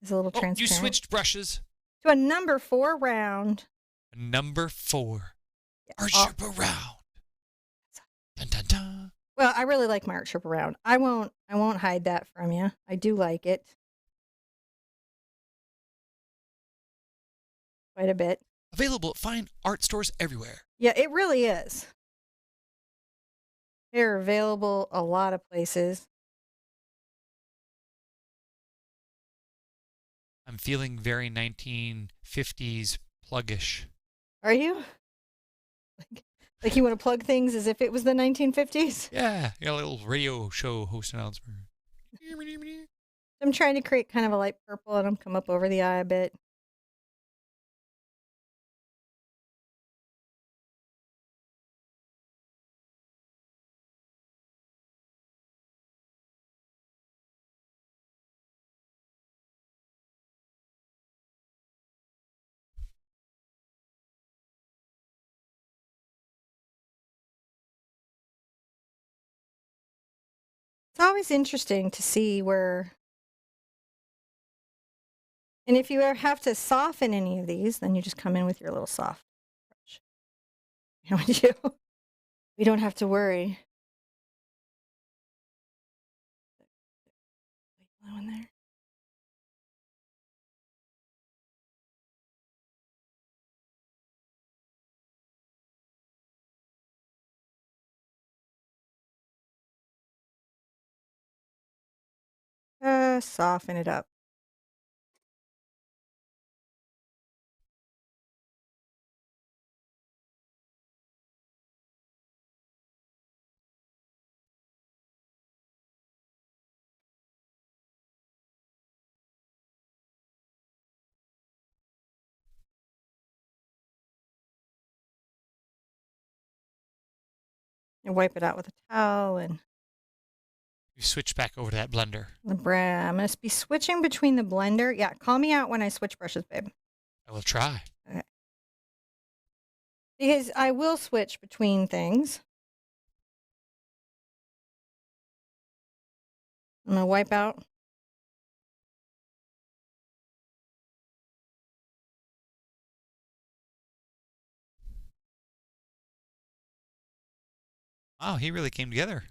is a little transparent. You switched brushes. To a number 4 round. Number 4. Yeah. Art Sherpa round. Dun, dun, dun. Well, I really like my Art Sherpa round. I won't hide that from you. I do like it. Quite a bit. Available at fine art stores everywhere. Yeah, it really is. They're available a lot of places. I'm feeling very 1950s pluggish. Are you? Like you want to plug things as if it was the 1950s? Yeah, a little radio show host announcer. I'm trying to create kind of a light purple and I'm come up over the eye a bit. It's always interesting to see where, and if you ever have to soften any of these, then you just come in with your little soft brush. You know what you do? We don't have to worry. Yellow in there. Soften it up. And wipe it out with a towel and You switch back over to that blender. I'm going to be switching between the blender. Yeah, call me out when I switch brushes, babe. I will try. Okay. Because I will switch between things. I'm going to wipe out. Wow, he really came together.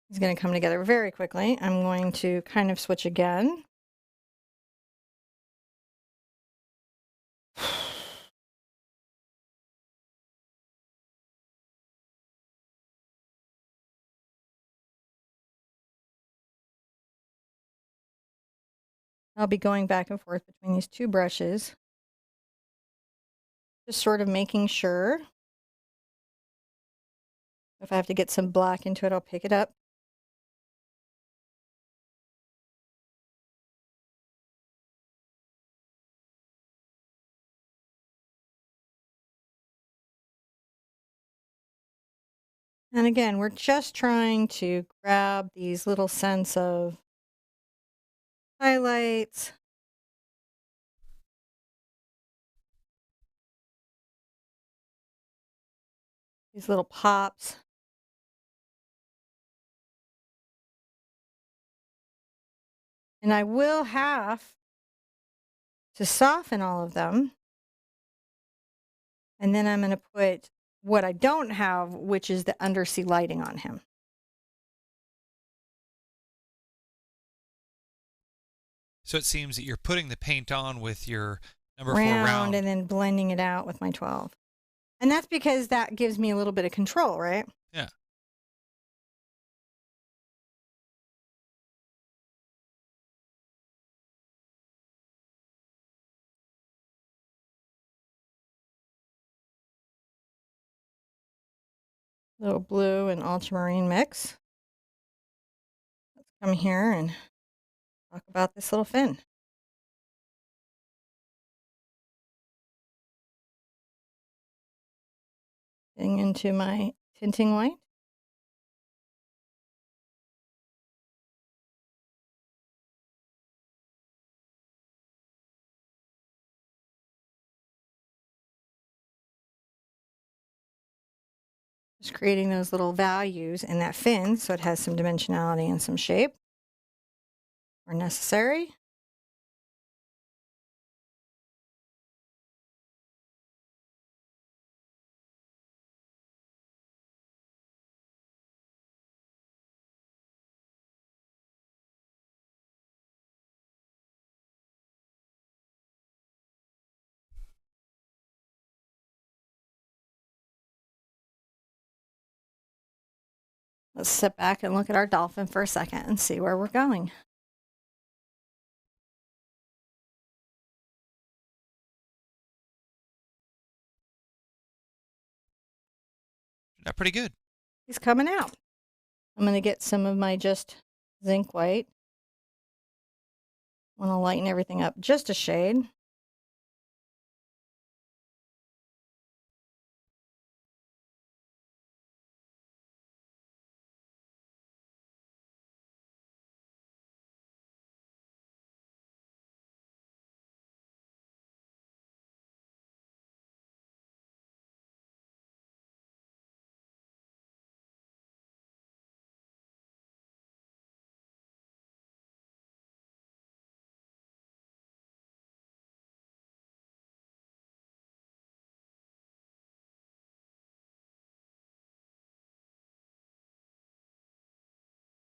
It's going to come together very quickly. I'm going to kind of switch again. I'll be going back and forth between these two brushes. Just sort of making sure. If I have to get some black into it, I'll pick it up. And again, we're just trying to grab these little scents of highlights. These little pops. And I will have to soften all of them. And then I'm going to put what I don't have, which is the undersea lighting on him. So it seems that you're putting the paint on with your number 4 Round round. and then blending it out with my 12. And that's because that gives me a little bit of control, right? Yeah. Little blue and ultramarine mix. Let's come here and talk about this little fin. Getting into my tinting white. Just creating those little values in that fin so it has some dimensionality and some shape where necessary. Let's sit back and look at our dolphin for a second and see where we're going. Not pretty good. He's coming out. I'm going to get some of my just zinc white. I want to lighten everything up just a shade.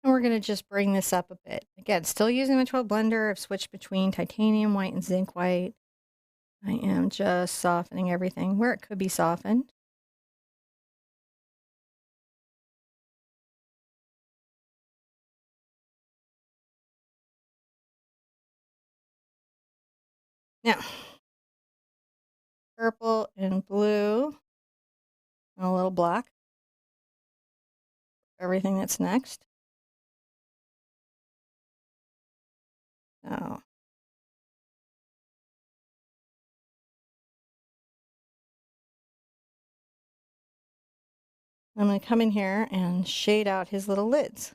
And we're going to just bring this up a bit. Again, still using my 12 blender. I've switched between titanium white and zinc white. I am just softening everything where it could be softened. Now, purple and blue, and a little black. Everything that's next. So I'm going to come in here and shade out his little lids.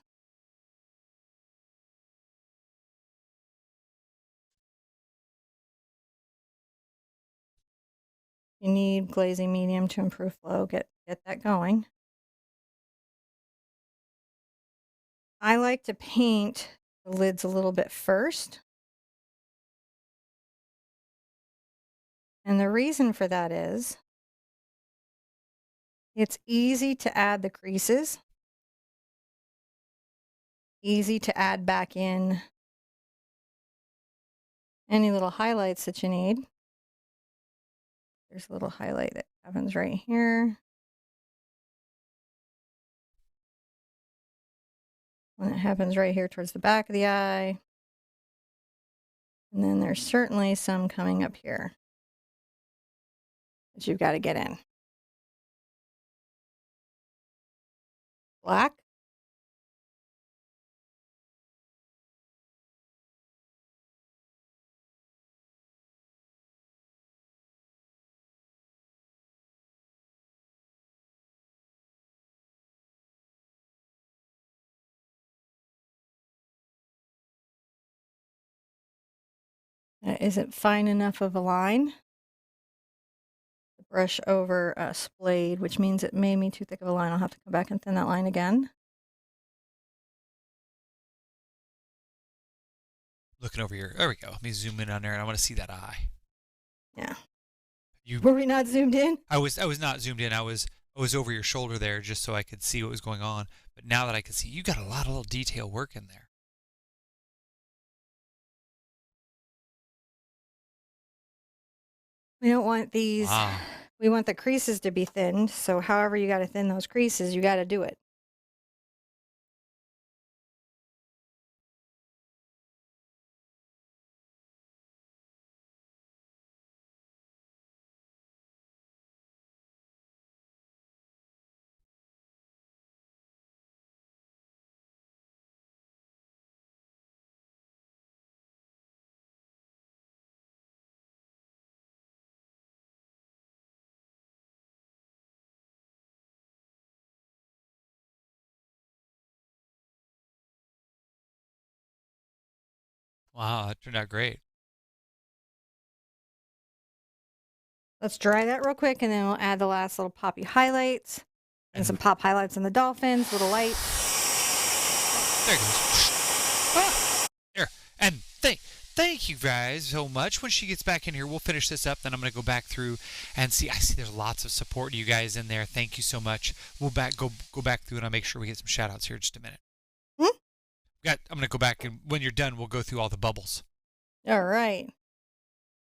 You need glazing medium to improve flow. Get that going. I like to paint the lids a little bit first. And the reason for that is it's easy to add the creases, easy to add back in any little highlights that you need. There's a little highlight that happens right here. When it happens right here towards the back of the eye. And then there's certainly some coming up here that you've got to get in. Black. That isn't fine enough of a line. Brush over a splayed, which means it made me too thick of a line. I'll have to come back and thin that line again. Looking over here. There we go. Let me zoom in on there, and I want to see that eye. Yeah. You Were we not zoomed in? I was not zoomed in. I was over your shoulder there just so I could see what was going on. But now that I can see, you got a lot of little detail work in there. We don't want these. Wow. We want the creases to be thinned. So however you got to thin those creases, you got to do it. Wow, that turned out great. Let's dry that real quick, and then we'll add the last little poppy highlights and some pop highlights on the dolphins, little light. There it goes. Ah, there. And thank you guys so much. When she gets back in here, we'll finish this up. Then I'm going to go back through and see. I see there's lots of support to you guys in there. Thank you so much. We'll go back through, and I'll make sure we get some shout outs here in just a minute. I'm going to go back, and when you're done, we'll go through all the bubbles. All right. I'm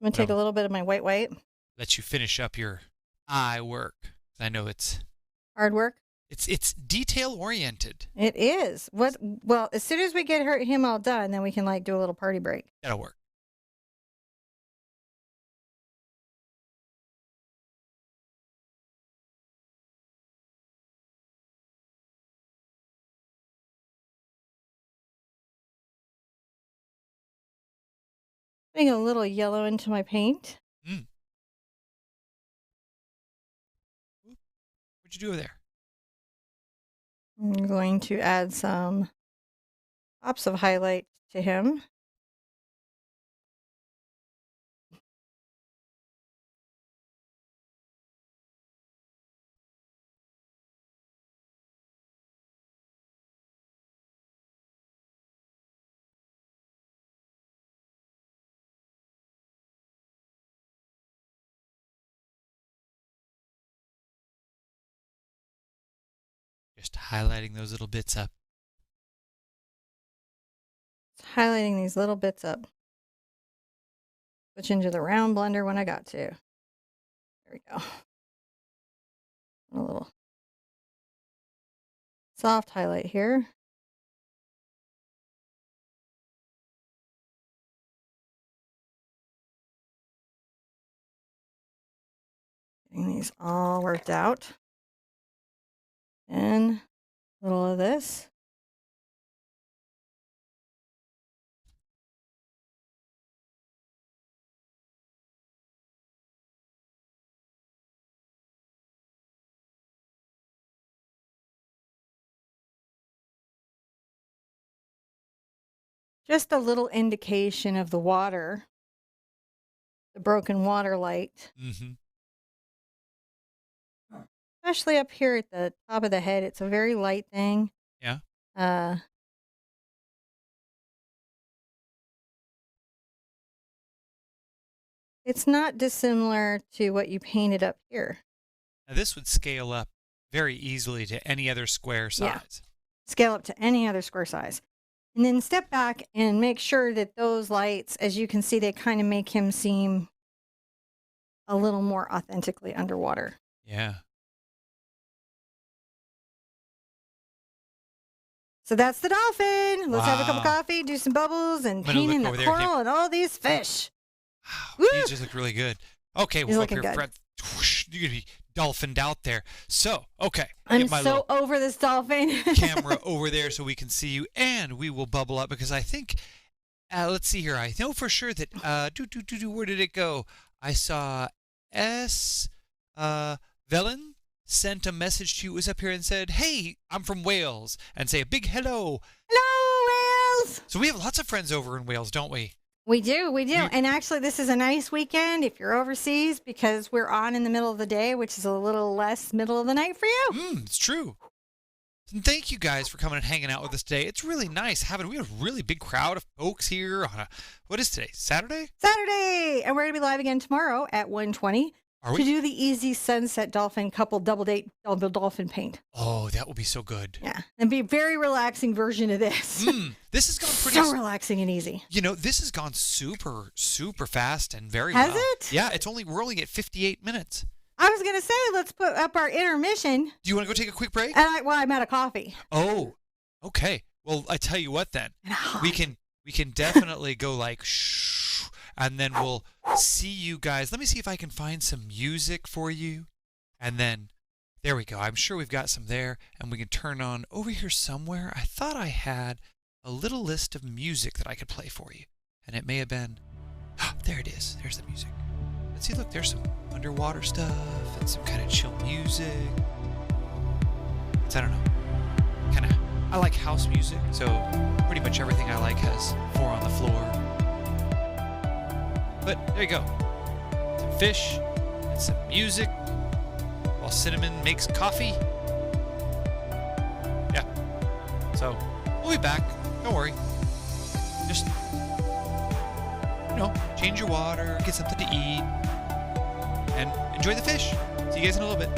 going to take a little bit of my white. Let you finish up your eye work. I know it's hard work. It's detail oriented. It is. Well, as soon as we get him all done, then we can do a little party break. That'll work. Putting a little yellow into my paint. What'd you do over there? I'm going to add some pops of highlight to him. Just highlighting those little bits up. highlighting these little bits up. Switch into the round blender when I got to. There we go. A little soft highlight here. Getting these all worked out. And a little of this. Just a little indication of the water, the broken water light. Mm-hmm. Especially up here at the top of the head. It's a very light thing. Yeah. It's not dissimilar to what you painted up here. Now this would scale up very easily to any other square size. Yeah. Scale up to any other square size. And then step back and make sure that those lights, as you can see, they kind of make him seem a little more authentically underwater. Yeah. So that's the dolphin. Let's have a cup of Wow. coffee, do some bubbles, and I'm gonna paint in look the over there. coral and all these fish. Wow, Woo! these just look really good. Okay, He's we'll go up looking here. good. Fred, whoosh, you're gonna be dolphined out there. So, okay, I'm get my so little over this dolphin. camera over there so we can see you, and we will bubble up because I think. Let's see here. I know for sure that. Where did it go? I saw S. Velen sent a message to you. It was up here and said, "Hey, I'm from Wales," and say a big hello. Hello, Wales. So we have lots of friends over in Wales, don't we? We do. And actually, this is a nice weekend if you're overseas because we're on in the middle of the day, which is a little less middle of the night for you. It's true. And thank you guys for coming and hanging out with us today. It's really nice we have a really big crowd of folks here on what is today? Saturday? Saturday. And we're going to be live again tomorrow at 1:20 Are to we? do the easy sunset dolphin couple double date double dolphin paint. Oh, that will be so good. Yeah. And be a very relaxing version of this. This has gone pretty So relaxing and easy. You know, this has gone super, super fast and very Has well. it? Yeah, we're only at 58 minutes. I was going to say, let's put up our intermission. Do you want to go take a quick break? And I'm out of coffee. Oh, okay. Well, I tell you what then. We can definitely go like shh, and then we'll see you guys. Let me see if I can find some music for you. And then there we go. I'm sure we've got some there, and we can turn on over here somewhere. I thought I had a little list of music that I could play for you. And it may have been there it is. There's the music. Let's see, look, there's some underwater stuff and some kind of chill music. I don't know. I like house music, so pretty much everything I like has 4 on the floor. But there you go. Some fish and some music while Cinnamon makes coffee. Yeah. So we'll be back. Don't worry. Just, change your water, get something to eat, and enjoy the fish. See you guys in a little bit.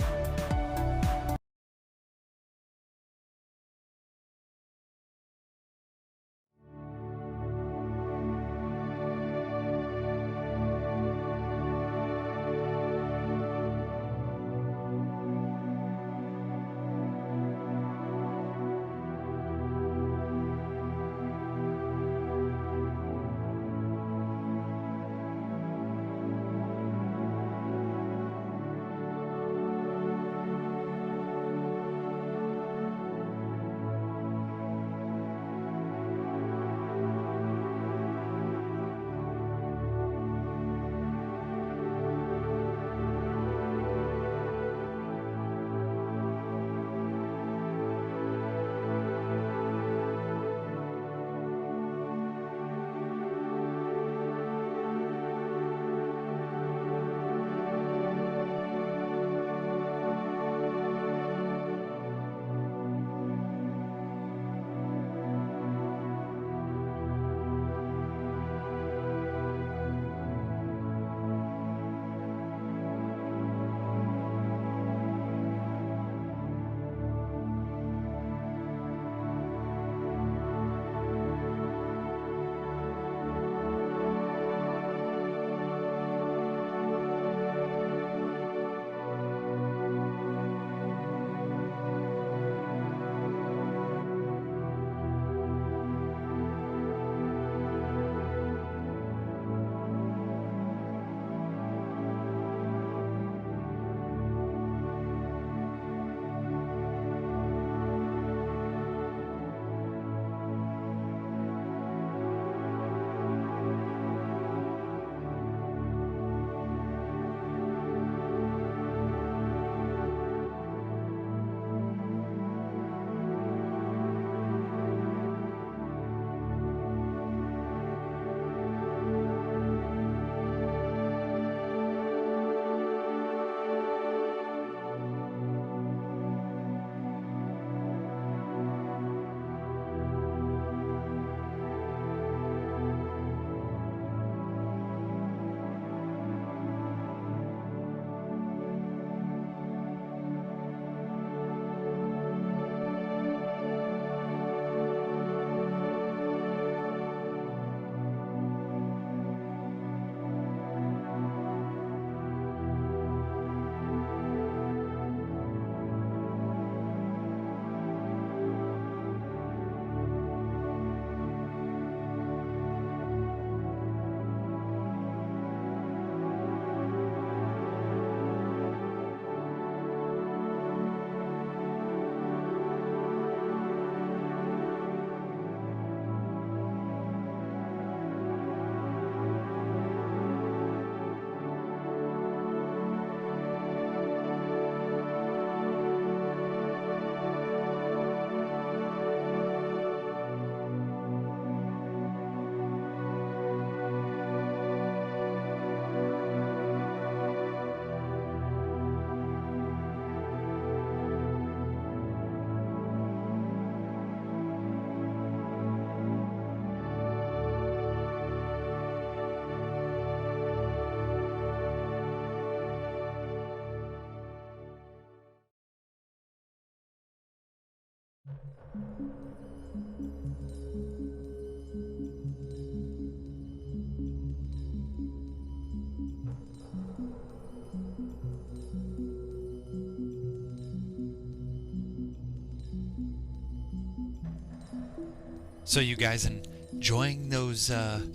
So you guys enjoying those little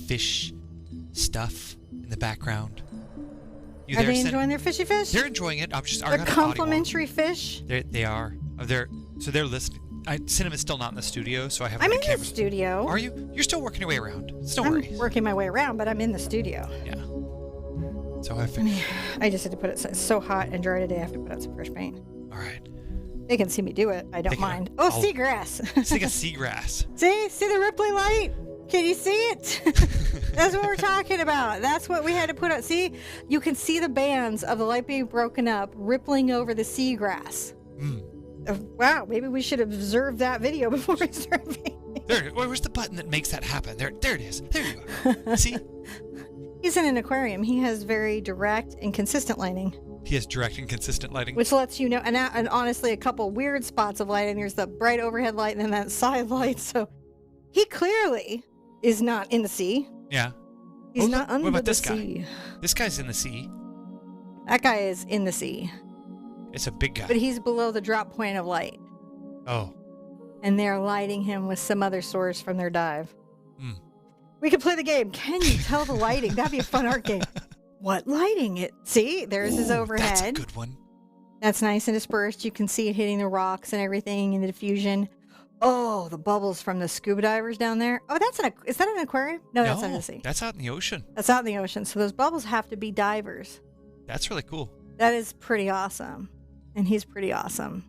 fish stuff in the background? You Are there, they Cin? enjoying their fishy fish? They're enjoying it. I They're got an audio on. complimentary fish. They are. So they're listening. Cinema's still not in the studio, so I haven't. I'm got in the cameras. studio. Are you? You're still working your way around. No I'm worries. working my way around, but I'm in the studio. Yeah. So I just had to put it. It's so hot and dry today. I have to put out some fresh paint. All right. They can see me do it. I don't mind. Oh, seagrass. It's like a seagrass. See the rippling light? Can you see it? That's what we're talking about. That's what we had to put out. See, you can see the bands of the light being broken up, rippling over the seagrass. Wow, maybe we should observe that video before we start painting. There. Where's the button that makes that happen? There it is. There you are. See? He's in an aquarium. He has very direct and consistent lighting. He has direct and consistent lighting. Which lets you know, and honestly, a couple weird spots of lighting. There's the bright overhead light and then that side light. So he clearly is not in the sea. Yeah. He's not under what about the this sea. guy? This guy's in the sea. That guy is in the sea. It's a big guy. But he's below the drop point of light. Oh. And they're lighting him with some other source from their dive. We could play the game. Can you tell the lighting? That'd be a fun art game. What lighting? See, there's his overhead. That's a good one. That's nice and dispersed. You can see it hitting the rocks and everything in the diffusion. Oh, the bubbles from the scuba divers down there. Oh, is that an aquarium? No, that's not in the sea. That's out in the ocean. That's out in the ocean. So those bubbles have to be divers. That's really cool. That is pretty awesome. And he's pretty awesome.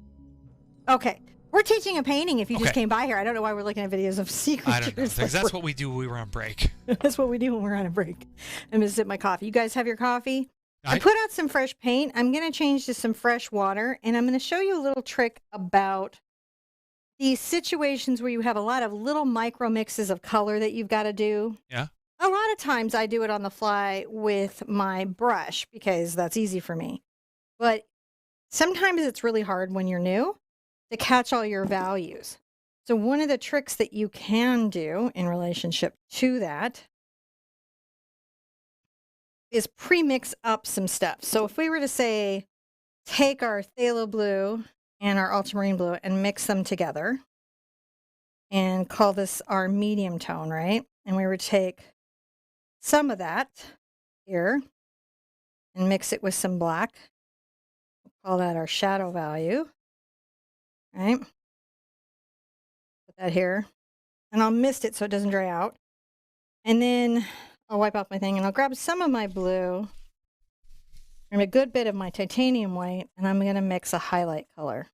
Okay. We're teaching a painting if you just came by here. I don't know why we're looking at videos of sea creatures. I don't know. That's what we do when we were on break. That's what we do when we're on a break. I'm going to sip my coffee. You guys have your coffee? I put out some fresh paint. I'm going to change to some fresh water. And I'm going to show you a little trick about these situations where you have a lot of little micro mixes of color that you've got to do. Yeah. A lot of times I do it on the fly with my brush because that's easy for me. But sometimes it's really hard when you're new to catch all your values. So one of the tricks that you can do in relationship to that is pre-mix up some stuff. So if we were to say, take our phthalo blue and our ultramarine blue and mix them together and call this our medium tone, right? And we would take some of that here and mix it with some black. We'll call that our shadow value. Right? Put that here. And I'll mist it so it doesn't dry out. And then I'll wipe off my thing and I'll grab some of my blue and a good bit of my titanium white, and I'm going to mix a highlight color.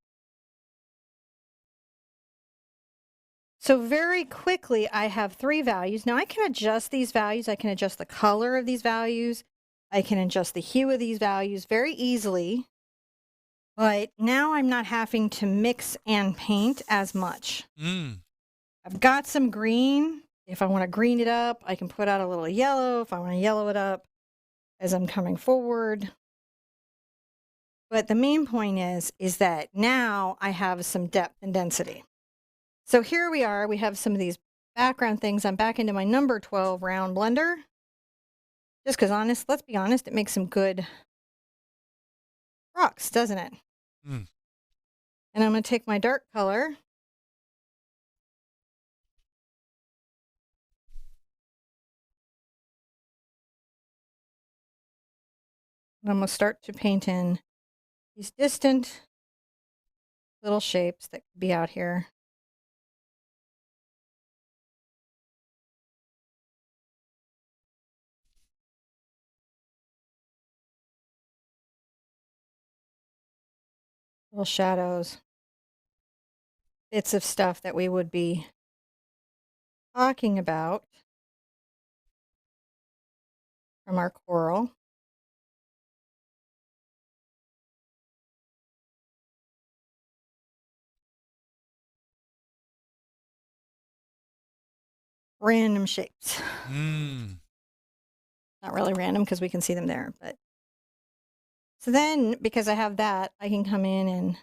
So very quickly, I have 3 values. Now I can adjust these values. I can adjust the color of these values. I can adjust the hue of these values very easily. But now I'm not having to mix and paint as much. I've got some green. If I want to green it up, I can put out a little yellow if I want to yellow it up as I'm coming forward. But the main point is that now I have some depth and density. So here we are. We have some of these background things. I'm back into my number 12 round blender. Just because let's be honest, it makes some good rocks, doesn't it? And I'm going to take my dark color. And I'm going to start to paint in these distant little shapes that could be out here. Little shadows. Bits of stuff that we would be talking about from our coral. Random shapes. Not really random because we can see them there, but so then because I have that, I can come in and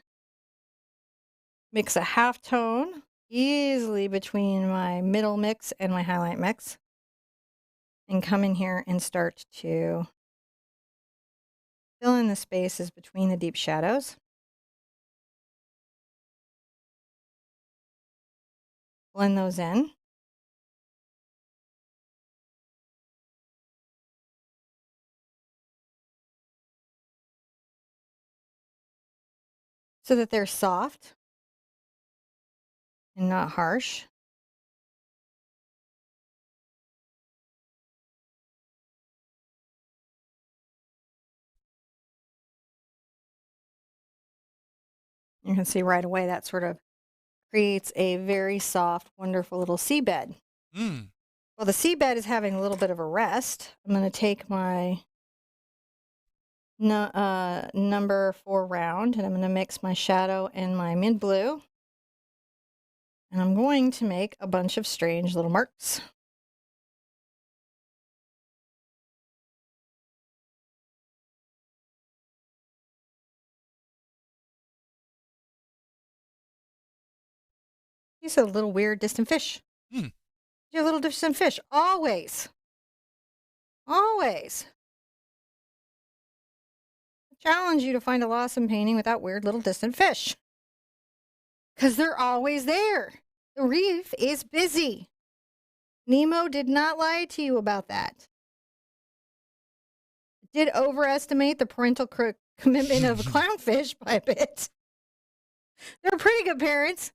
Mix a half tone easily between my middle mix and my highlight mix. And come in here and start to fill in the spaces between the deep shadows. Blend those in. So that they're soft and not harsh. You can see right away that sort of creates a very soft, wonderful little seabed. Mm. Well, the seabed is having a little bit of a rest. I'm going to take my number 4 round and I'm going to mix my shadow and my mint blue. And I'm going to make a bunch of strange little marks. These are little weird distant fish. Mm. You're little distant fish. Always. Always. I challenge you to find a Lawson painting without weird little distant fish. Because they're always there. The reef is busy. Nemo did not lie to you about that. Did overestimate the parental commitment of clownfish by a bit. They're pretty good parents.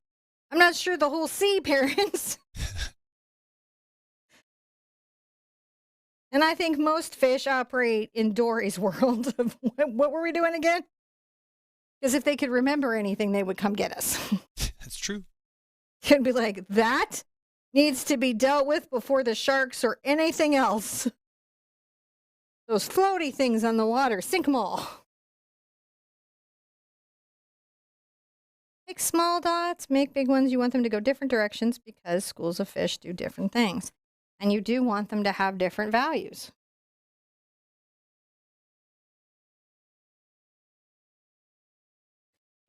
I'm not sure the whole sea parents. And I think most fish operate in Dory's world of what were we doing again? Because if they could remember anything, they would come get us. That's true. Could be like, that needs to be dealt with before the sharks or anything else. Those floaty things on the water, sink them all. Make small dots, make big ones. You want them to go different directions because schools of fish do different things. And you do want them to have different values.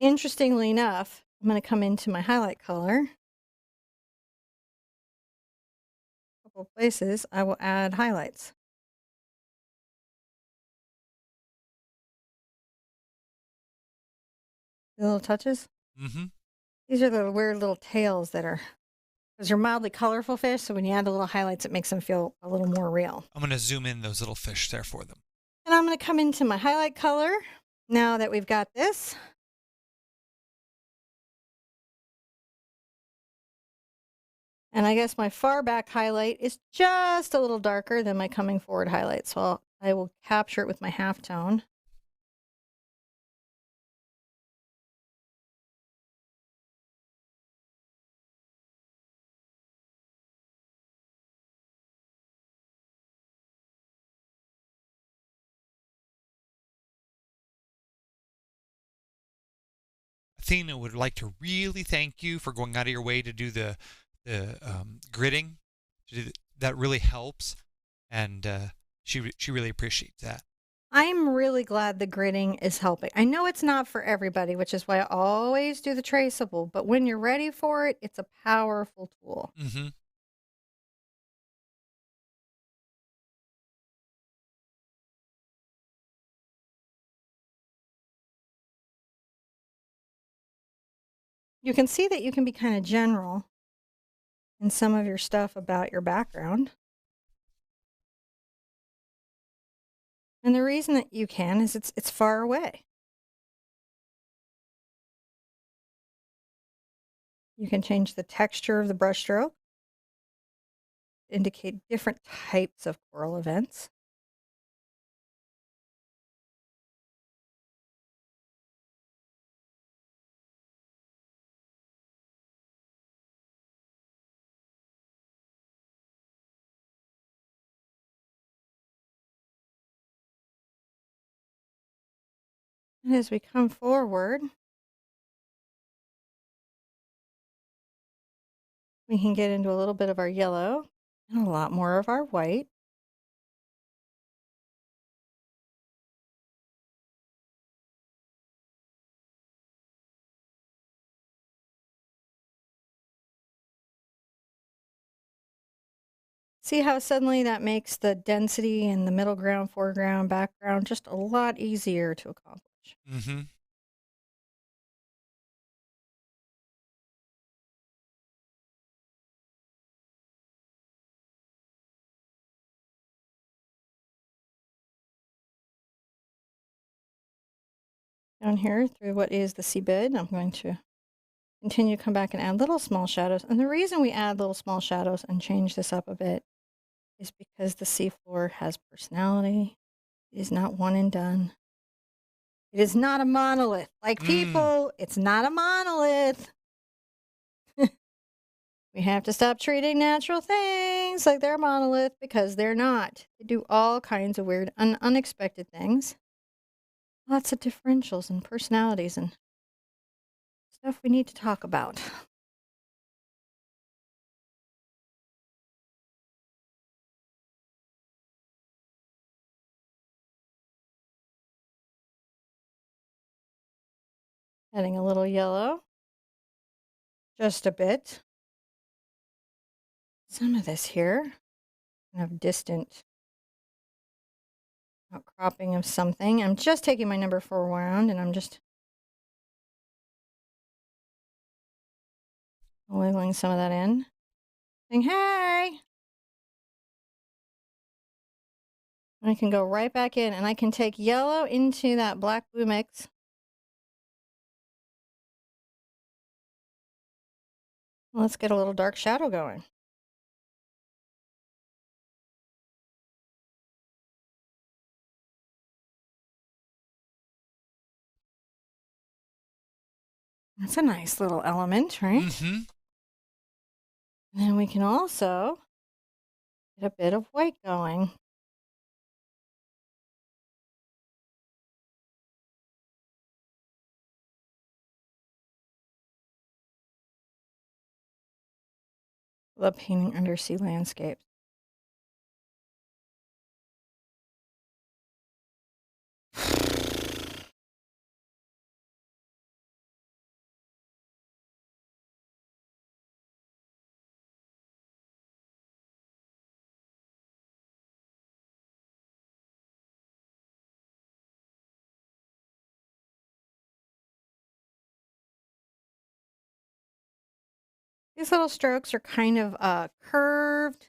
Interestingly enough, I'm going to come into my highlight color. A couple of places, I will add highlights. The little touches. Mm-hmm. These are the weird little tails that are, because they're mildly colorful fish, so when you add the little highlights, it makes them feel a little more real. I'm going to zoom in those little fish there for them. And I'm going to come into my highlight color now that we've got this. And I guess my far back highlight is just a little darker than my coming forward highlight. So I will capture it with my halftone. Athena would like to really thank you for going out of your way to do the gridding. That really helps, and she really appreciates that. I'm really glad the gridding is helping. I know it's not for everybody, which is why I always do the traceable, but when you're ready for it, it's a powerful tool. Mm-hmm. You can see that you can be kind of general in some of your stuff about your background. And the reason that you can is it's far away. You can change the texture of the brushstroke, indicate different types of coral events. And as we come forward, we can get into a little bit of our yellow and a lot more of our white. See how suddenly that makes the density in the middle ground, foreground, background just a lot easier to accomplish. Mm-hmm. Down here through what is the seabed, I'm going to continue to come back and add little small shadows. And the reason we add little small shadows and change this up a bit is because the seafloor has personality. It is not one and done. It is not a monolith. Like Mm. people, it's not a monolith. We have to stop treating natural things like they're a monolith because they're not. They do all kinds of weird and unexpected things. Lots of differentials and personalities and stuff we need to talk about. Adding a little yellow, just a bit. Some of this here, kind of distant outcropping of something. I'm just taking my number 4 round and I'm just wiggling some of that in. Saying, hey! I can go right back in and I can take yellow into that black blue mix. Let's get a little dark shadow going. That's a nice little element, right? Mm-hmm. And then we can also get a bit of white going. Love painting undersea landscapes. These little strokes are kind of curved.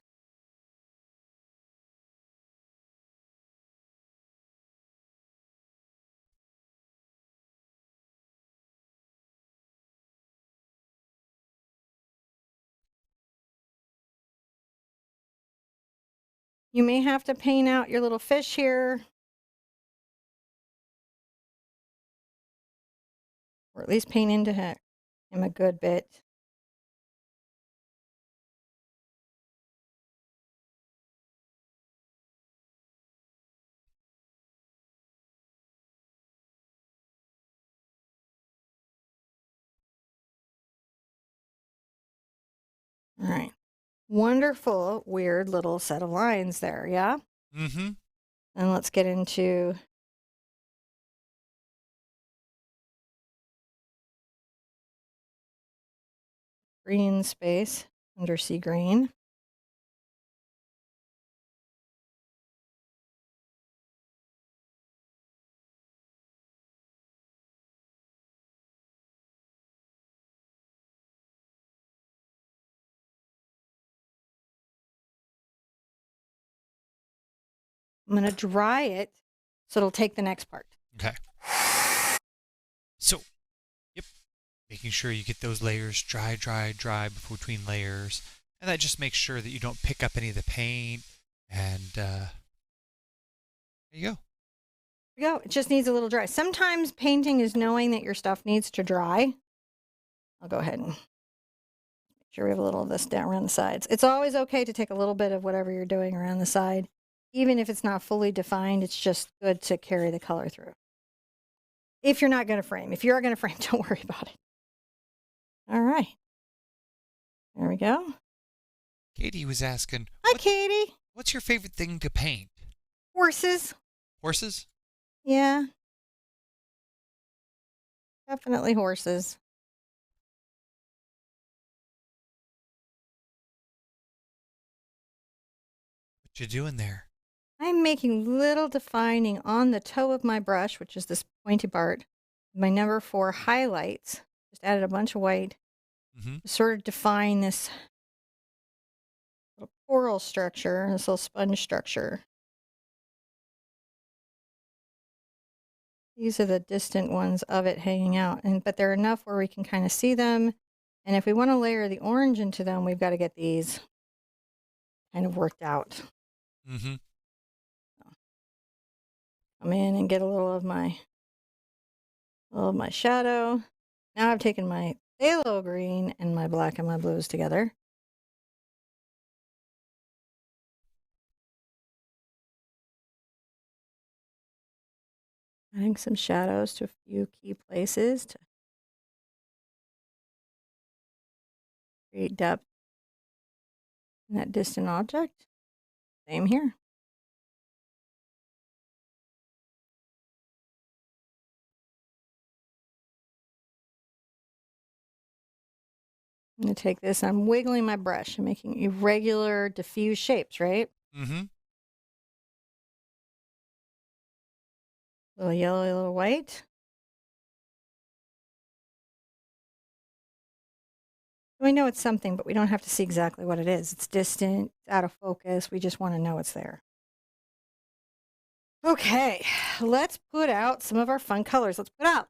You may have to paint out your little fish here, or at least paint into him a good bit. All right. Wonderful, weird little set of lines there, yeah? Mm-hmm. And let's get into green space, undersea green. I'm going to dry it so it'll take the next part. Okay. So, yep, making sure you get those layers dry, dry, dry between layers. And that just makes sure that you don't pick up any of the paint. And there you go. There you go. It just needs a little dry. Sometimes painting is knowing that your stuff needs to dry. I'll go ahead and make sure we have a little of this down around the sides. It's always okay to take a little bit of whatever you're doing around the side. Even if it's not fully defined, it's just good to carry the color through. If you're not going to frame. If you are going to frame, don't worry about it. All right. There we go. Katie was asking, Hi, Katie. what's your favorite thing to paint? Horses. Horses? Yeah. Definitely horses. What you doing there? I'm making little defining on the toe of my brush, which is this pointy part. My number 4 highlights. Just added a bunch of white Mm-hmm. to sort of define this little coral structure, this little sponge structure. These are the distant ones of it hanging out, but they're enough where we can kind of see them. And if we want to layer the orange into them, we've got to get these kind of worked out. Mm-hmm. Come in and get a little of my shadow. Now I've taken my phthalo green and my black and my blues together. Adding some shadows to a few key places to create depth in that distant object. Same here. I'm going to take this, I'm wiggling my brush and making irregular diffuse shapes, right? Mm-hmm. A little yellow, a little white. We know it's something, but we don't have to see exactly what it is. It's distant, it's out of focus. We just want to know it's there. Okay, let's put out some of our fun colors. Let's put out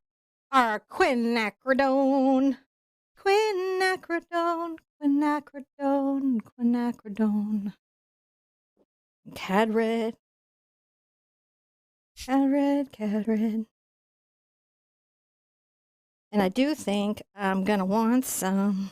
our quinacridone. Quinacridone, quinacridone, quinacridone. Cad red. Cad red, cad red. And I do think I'm going to want some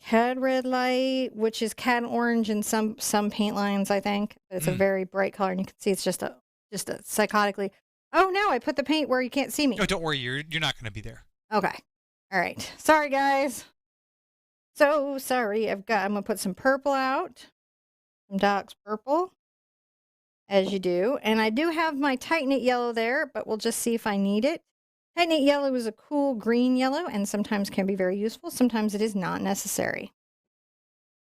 cad red light, which is cad orange in some paint lines, I think. It's a very bright color, and you can see it's just a psychotically. Oh no, I put the paint where you can't see me. Oh, don't worry, you're not going to be there. Okay. All right. Sorry, guys. So sorry. I'm gonna put some purple out. Some Doc's purple. As you do. And I do have my Tight Knit yellow there, but we'll just see if I need it. Tight Knit yellow is a cool green yellow and sometimes can be very useful. Sometimes it is not necessary.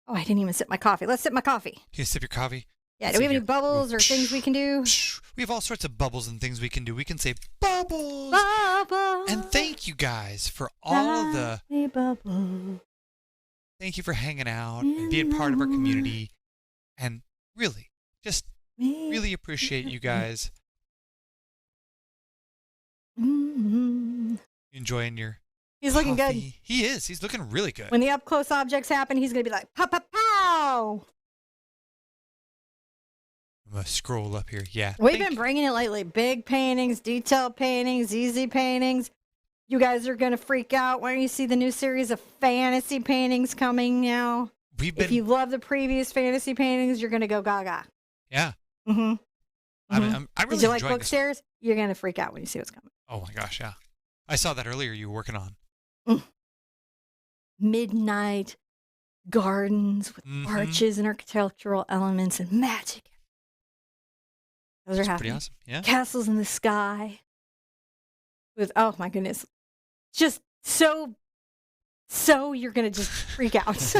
Oh, I didn't even sip my coffee. Let's sip my coffee. Can you sip your coffee? Yeah, do we have any bubbles or things we can do? We have all sorts of bubbles and things we can do. We can say bubbles. Bubbles. And thank you guys for all of the... Bubble. Thank you for hanging out and being part of our community. And really, just really appreciate you guys enjoying your He's looking good. He is. He's looking really good. When the up-close objects happen, he's going to be like, pow, pow, pow. I'm going to scroll up here. Yeah. We've been bringing it lately. Big paintings, detailed paintings, easy paintings. You guys are going to freak out when you see the new series of fantasy paintings coming now. If you love the previous fantasy paintings, you're going to go gaga. Yeah. Mm-hmm. I really Did you like enjoying Bookstairs? You're going to freak out when you see what's coming. Oh my gosh, yeah. I saw that earlier you were working on. Midnight gardens with arches and architectural elements and magic. Those are happening. Pretty awesome. Yeah. Castles in the sky. With, oh my goodness. Just so you're going to just freak out.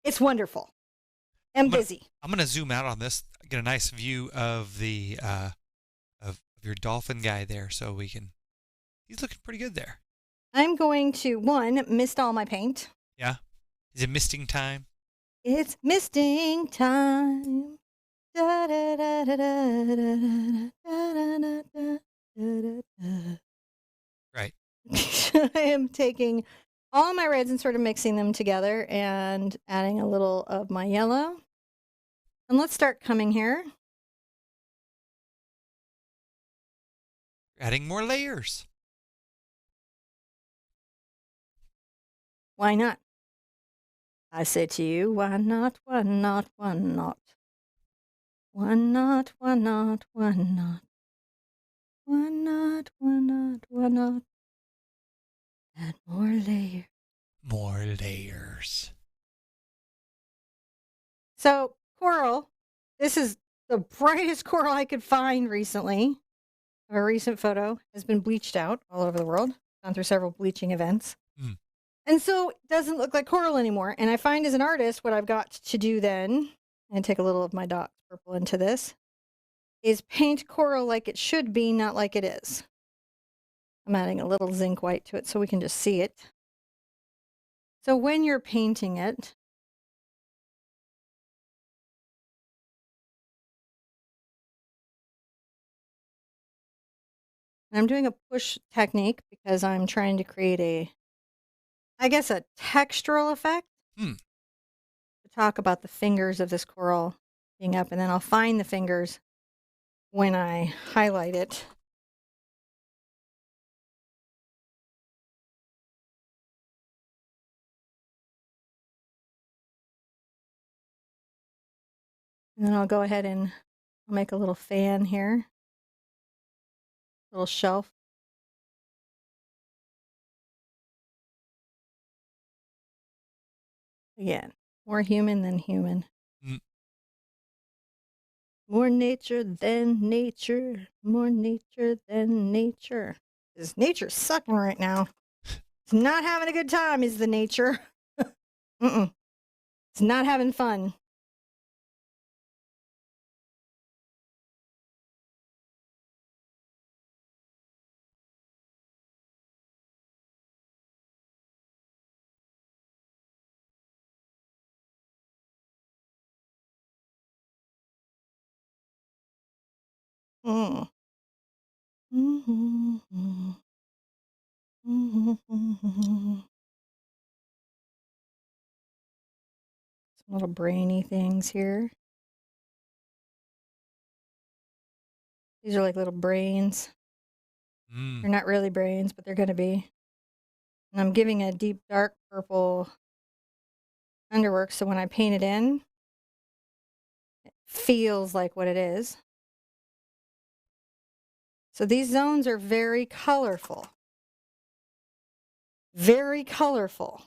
It's wonderful. And busy. I'm going to zoom out on this, get a nice view of the of your dolphin guy there so we can. He's looking pretty good there. I'm going to mist all my paint. Yeah. Is it misting time? It's misting time. Da, da, da, da, da, da, da, da, da, da, da. Right. I am taking all my reds and sort of mixing them together and adding a little of my yellow. And let's start coming here. Adding more layers. Why not? I say to you, why not, why not, why not? Why not, why not, why not? Why not, why not, why not? Add more layers. More layers. So, coral, this is the brightest coral I could find recently. A recent photo has been bleached out all over the world, gone through several bleaching events. And so it doesn't look like coral anymore. And I find as an artist, what I've got to do then, and take a little of my Doc purple into this, is paint coral like it should be, not like it is. I'm adding a little zinc white to it so we can just see it. So when you're painting it, I'm doing a push technique because I'm trying to create a textural effect. To talk about the fingers of this coral being up, and then I'll find the fingers when I highlight it. And then I'll go ahead and make a little fan here, little shelf. Again, more human than human. More nature than nature. More nature than nature. Because nature's sucking right now. It's not having a good time, is the nature. It's not having fun. Mm. Some little brainy things here. These are like little brains. They're not really brains, but they're going to be. And I'm giving a deep dark purple underwork, so when I paint it in, it feels like what it is. So these zones are very colorful. Very colorful.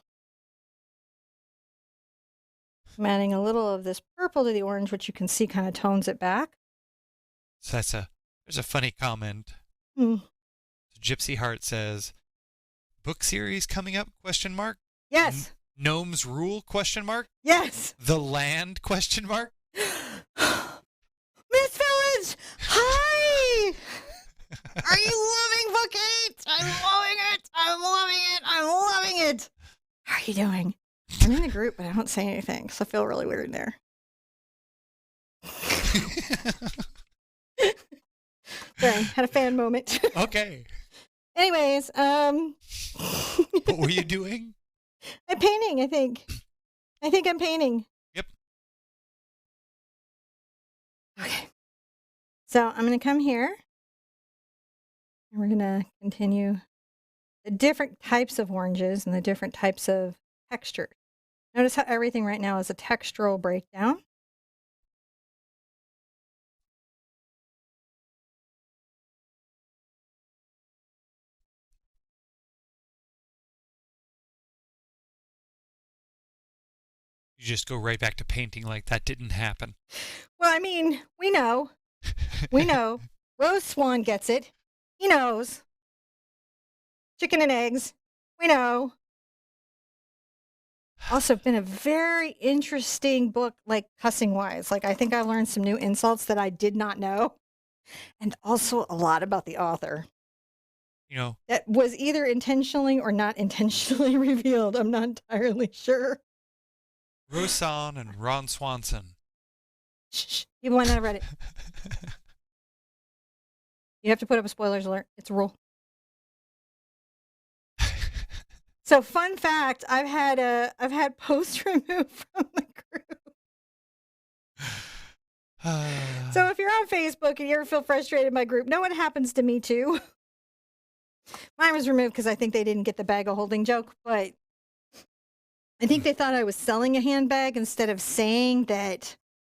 I'm adding a little of this purple to the orange, which you can see kind of tones it back. So there's a funny comment. Gypsy Heart says, book series coming up, question mark? Yes. Gnomes rule, question mark? Yes. The land, question mark? Miss Village, hi! Are you loving book 8? I'm loving it. I'm loving it. I'm loving it. How are you doing? I'm in the group, but I don't say anything, so I feel really weird there. Sorry, had a fan moment. Okay. Anyways, what were you doing? I'm painting, I think. I think I'm painting. Yep. Okay. So I'm going to come here. And we're going to continue the different types of oranges and the different types of textures. Notice how everything right now is a textural breakdown. You just go right back to painting like that didn't happen. Well, I mean, we know. We know. Rose Swan gets it. He knows. Chicken and eggs. We know. Also been a very interesting book, like cussing wise. Like I think I learned some new insults that I did not know. And also a lot about the author. You know. That was either intentionally or not intentionally revealed. I'm not entirely sure. Rosan and Ron Swanson. Shh. You might not have read it. You have to put up a spoilers alert. It's a rule. So, fun fact: I've had posts removed from the group. So, if you're on Facebook and you ever feel frustrated in my group, no, it happens to me too. Mine was removed because I think they didn't get the bag of holding joke, but I think they thought I was selling a handbag instead of saying that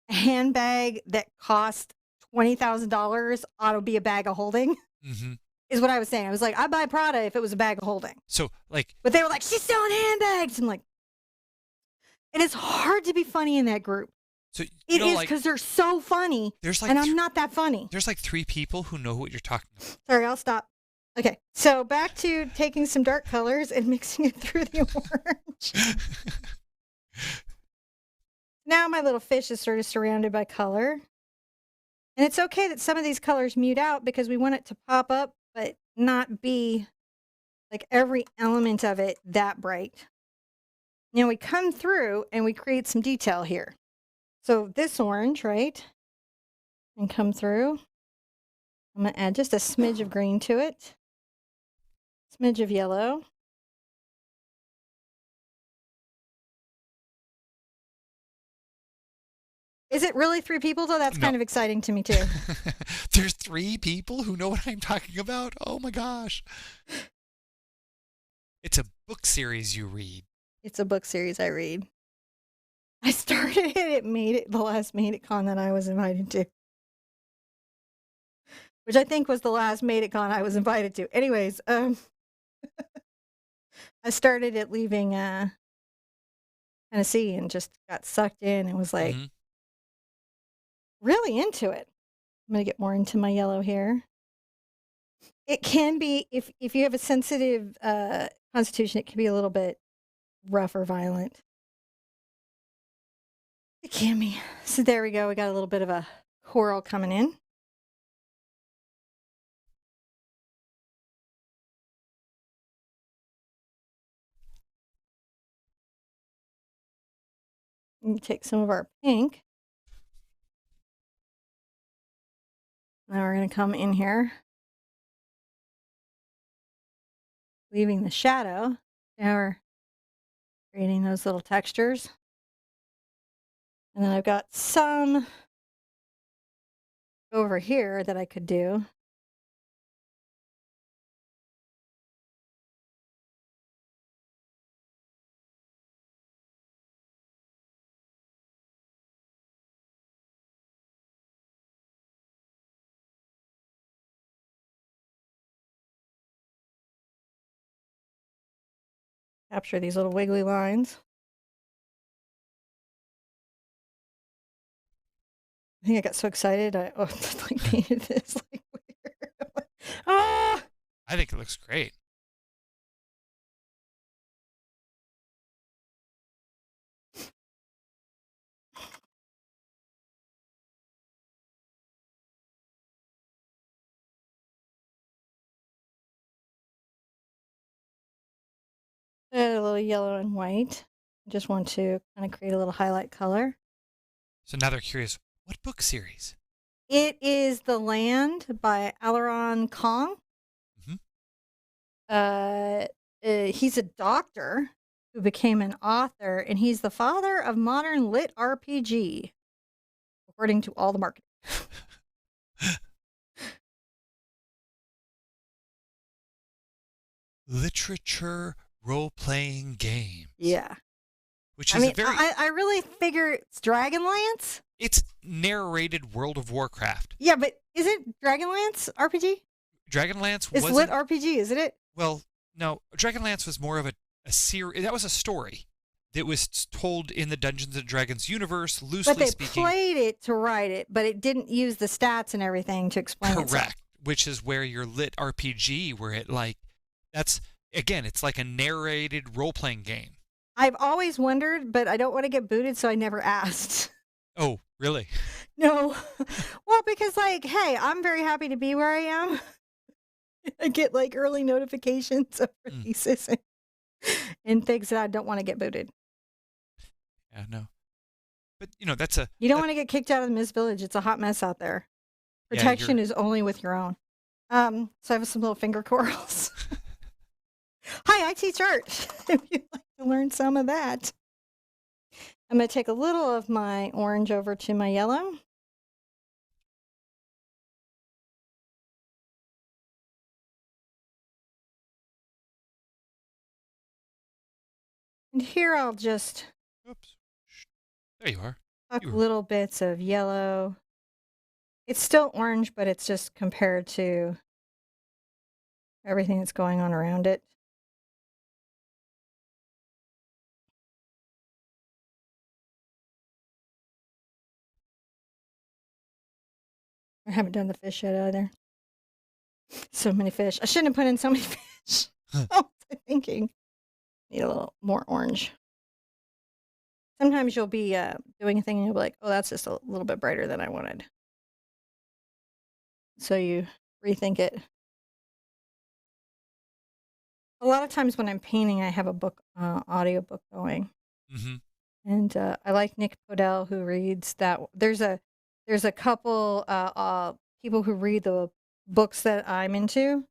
a handbag that cost $20,000 ought to be a bag of holding. Mm-hmm. Is what I was saying. I was like, I'd buy Prada if it was a bag of holding. So, like... But they were like, she's selling handbags. I'm like... And it's hard to be funny in that group. So it is because they're so funny, there's like and I'm not that funny. There's like 3 people who know what you're talking about. Sorry, I'll stop. Okay, so back to taking some dark colors and mixing it through the orange. Now my little fish is sort of surrounded by color. And it's okay that some of these colors mute out because we want it to pop up, but not be like every element of it that bright. Now we come through and we create some detail here. So this orange, right? And come through. I'm going to add just a smidge of green to it. Smidge of yellow. Is it really 3 people though? That's No. kind of exciting to me too. There's 3 people who know what I'm talking about? Oh my gosh. It's a book series you read. It's a book series I read. I started it at the last Made It Con that I was invited to. Which I think was the last Made It Con I was invited to. Anyways, I started it leaving Tennessee and just got sucked in and was like really into it. I'm gonna get more into my yellow here. It can be if you have a sensitive constitution, it can be a little bit rough or violent. It can be. So there we go. We got a little bit of a coral coming in. And take some of our pink. Now we're going to come in here, leaving the shadow. Now we're creating those little textures. And then I've got some over here that I could do. Capture these little wiggly lines. I think I got so excited. I like painted this like weird. Ah! I think it looks great. Add a little yellow and white. I just want to kind of create a little highlight color. So now they're curious, what book series? It is The Land by Alaron Kong. He's a doctor who became an author, and he's the father of modern lit RPG, according to all the marketing. Literature role-playing games. Yeah. Which is I really figure it's Dragonlance. It's narrated World of Warcraft. Yeah, but isn't Dragonlance RPG? Dragonlance It's lit RPG, isn't it? Well, no. Dragonlance was more of a series. That was a story that was told in the Dungeons and Dragons universe, loosely But they speaking. played it to write it, but it didn't use the stats and everything to explain it. Correct. Which is where your lit RPG, where it that's, again, it's like a narrated role-playing game. I've always wondered, but I don't want to get booted, so I never asked. Oh, really? No. Well, because hey, I'm very happy to be where I am. I get early notifications of releases and things that I don't want to get booted. Yeah, no. But, that's You don't want to get kicked out of the Miss Village. It's a hot mess out there. Protection is only with your own. So I have some little finger corals. Hi, I teach art. If you'd like to learn some of that. I'm going to take a little of my orange over to my yellow. And here I'll just... Oops. There you are. Little bits of yellow. It's still orange, but it's just compared to everything that's going on around it. I haven't done the fish yet either. So many fish. I shouldn't have put in so many fish. What was I thinking? Need a little more orange. Sometimes you'll be doing a thing and you'll be like, oh, that's just a little bit brighter than I wanted. So you rethink it. A lot of times when I'm painting, I have a book, audio book going. Mm-hmm. And I like Nick Podell, who reads that. There's a couple people who read the books that I'm into.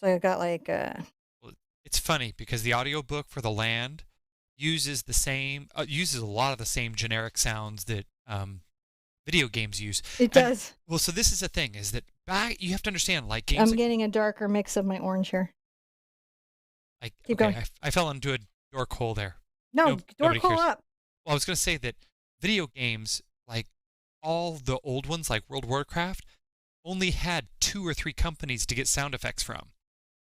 So I got like Well, it's funny because the audiobook for The Land uses a lot of the same generic sounds that video games use. it And does. well, so this is the thing is that you have to understand like I'm games getting a darker mix of my orange here. Keep okay, going. I fell into a dork hole there. No, door Nobody pull cares. up. Well, I was going to say that video games, like all the old ones, like World of Warcraft, only had 2 or 3 companies to get sound effects from.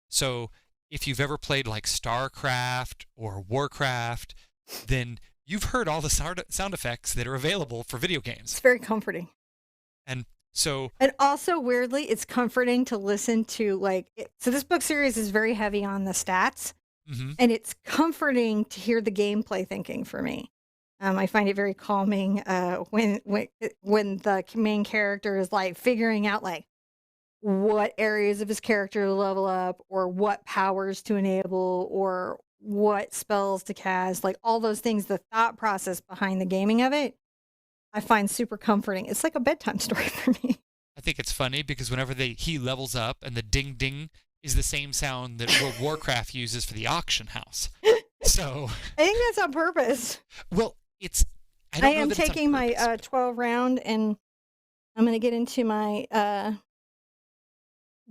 So if you've ever played like StarCraft or Warcraft, then you've heard all the sound effects that are available for video It's games. very comforting. And so, And also, weirdly, it's comforting to listen to so this book series is very heavy on the stats, mhm. and it's comforting to hear the gameplay thinking for me. I find it very calming when the main character is like figuring out like what areas of his character to level up, or what powers to enable, or what spells to cast, like all those things. The thought process behind the gaming of it, I find super comforting. It's like a bedtime story for me. I think it's funny because whenever he levels up and the ding ding is the same sound that World of Warcraft uses for the auction house. So, I think that's on purpose. well, I don't I know am that it's on taking my purpose. 12 round, and I'm going to get into my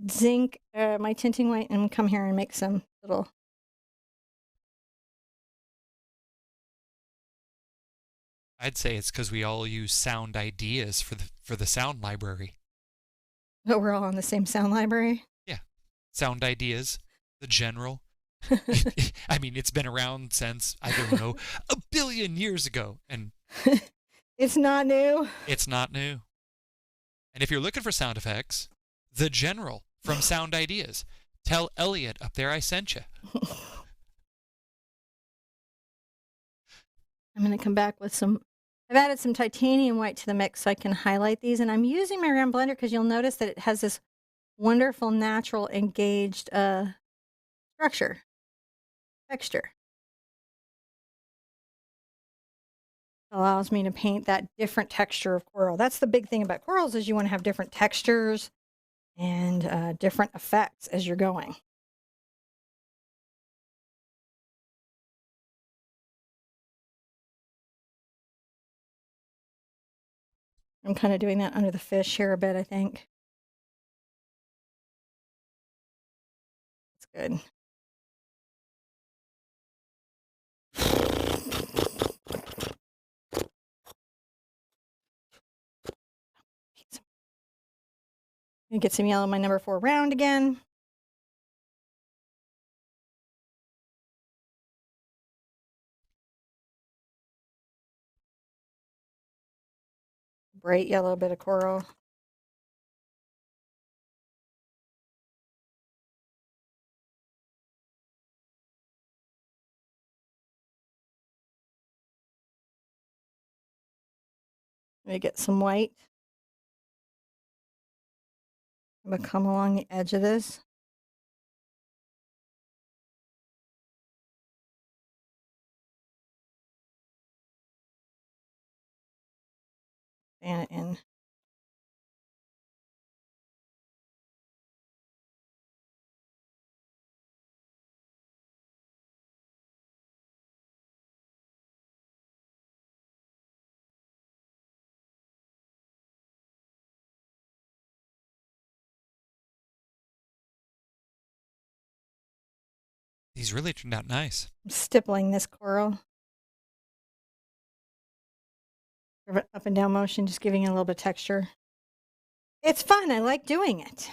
zinc, my tinting white, and come here and make some little. I'd say it's because we all use sound ideas for the sound library. Oh, we're all on the same sound library. Yeah, sound ideas, the general. I mean, it's been around since I don't know 1 billion years ago, and It's not new. it's not new. And if you're looking for sound effects, the general from Sound Ideas. Tell Elliot up there I sent you. I'm going to come back with some. I've added some titanium white to the mix so I can highlight these, and I'm using my round blender because you'll notice that it has this wonderful natural engaged texture. Allows me to paint that different texture of coral. That's the big thing about corals, is you want to have different textures and different effects as you're going. I'm kind of doing that under the fish here a bit, I think. It's good. Gonna get some yellow in my number 4 round again. Bright yellow bit of coral. Let me get some white. I'm gonna come along the edge of this. Fan it in. These really turned out nice. I'm stippling this coral. Up and down motion, just giving it a little bit of texture. It's fun. I like doing it.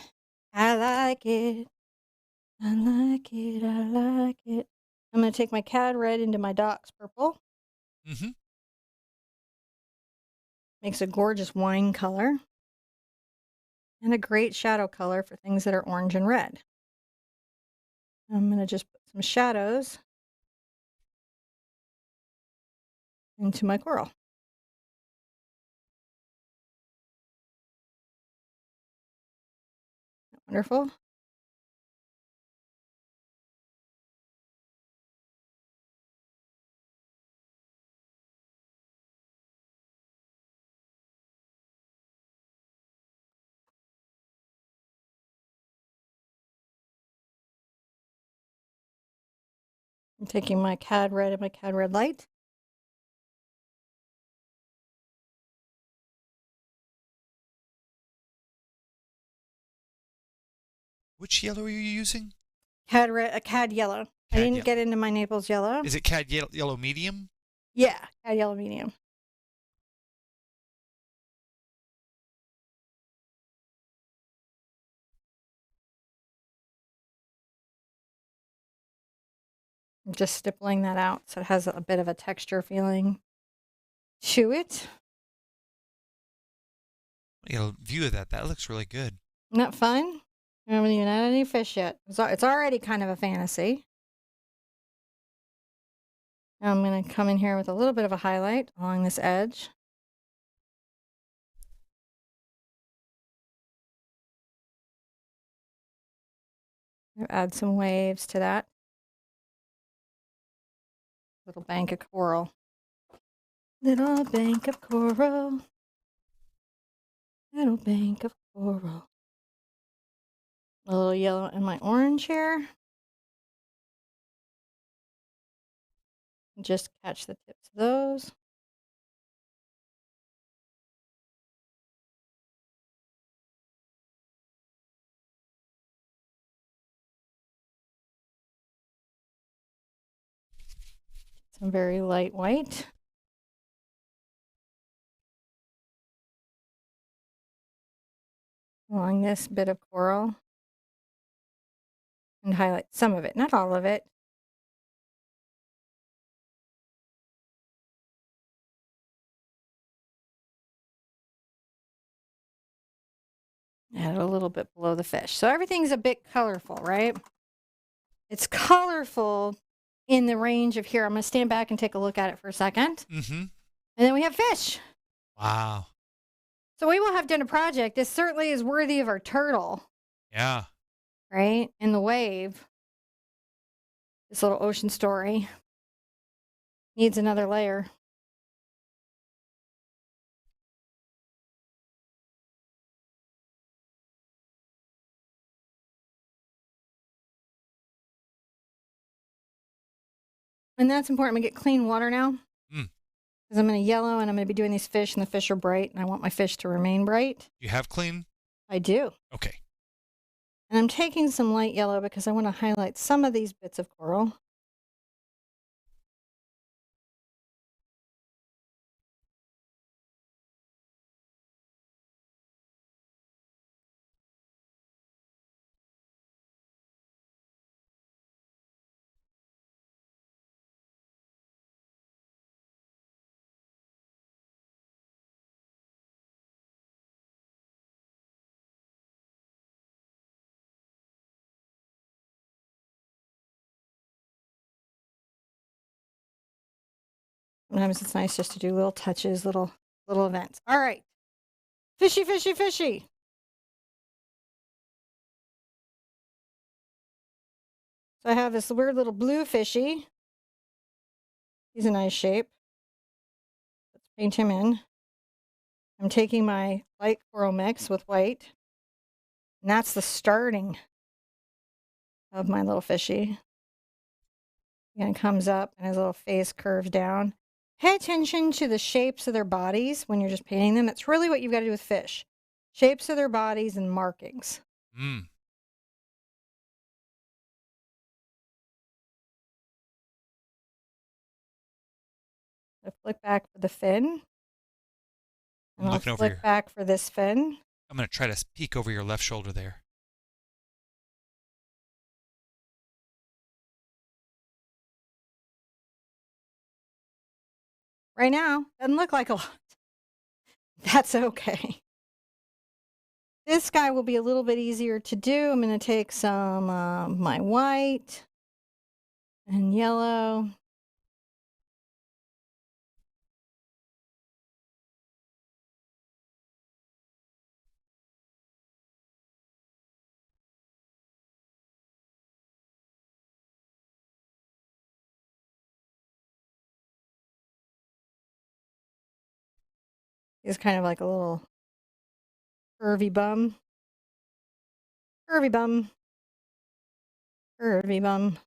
I like it. I like it. I like it. I'm going to take my cad red into my docks purple. Mm-hmm. Makes a gorgeous wine color. and a great shadow color for things that are orange and red. I'm going to just put some shadows into my coral. Wonderful. I'm taking my cad red and my cad red light. Which yellow are you using? Cad red, a cad yellow. I Cad didn't yellow. get into my Naples yellow. Is it cad yellow medium? Yeah, cad yellow medium. I'm just stippling that out so it has a bit of a texture feeling to it. You know, view of that. That looks really good. Isn't that fun? I haven't even had any fish yet. It's already kind of a fantasy. Now I'm going to come in here with a little bit of a highlight along this edge. Add some waves to that. Little bank of coral. Little bank of coral. Little bank of coral. A little yellow in my orange here. Just catch the tips of those. Some very light white. Along this bit of coral. And highlight some of it, not all of it. Add a little bit below the fish. So everything's a bit colorful, right? It's colorful in the range of here. I'm going to stand back and take a look at it for a second. Mm-hmm. And then we have fish. Wow. So we will have done a project. This certainly is worthy of our turtle. Yeah. Right? In the wave. This little ocean story needs another layer. And that's important. We get clean water now. Because I'm going to yellow and I'm going to be doing these fish, and the fish are bright, and I want my fish to remain bright. You have clean? I do. Okay. And I'm taking some light yellow because I want to highlight some of these bits of coral. Sometimes it's nice just to do little touches, little events. All right. Fishy, fishy, fishy. So I have this weird little blue fishy. He's a nice shape. Let's paint him in. I'm taking my light coral mix with white. And that's the starting of my little fishy. Again, comes up and his little face curves down. Pay attention to the shapes of their bodies when you're just painting them. That's really what you've got to do with fish. Shapes of their bodies and markings. Mm. I flick back for the fin. And I'll flick back for this fin. I'm going to try to peek over your left shoulder there. Right now, doesn't look like a lot. That's okay. This guy will be a little bit easier to do. I'm going to take some my white and yellow. He's kind of like a little curvy bum. Curvy bum. Curvy bum.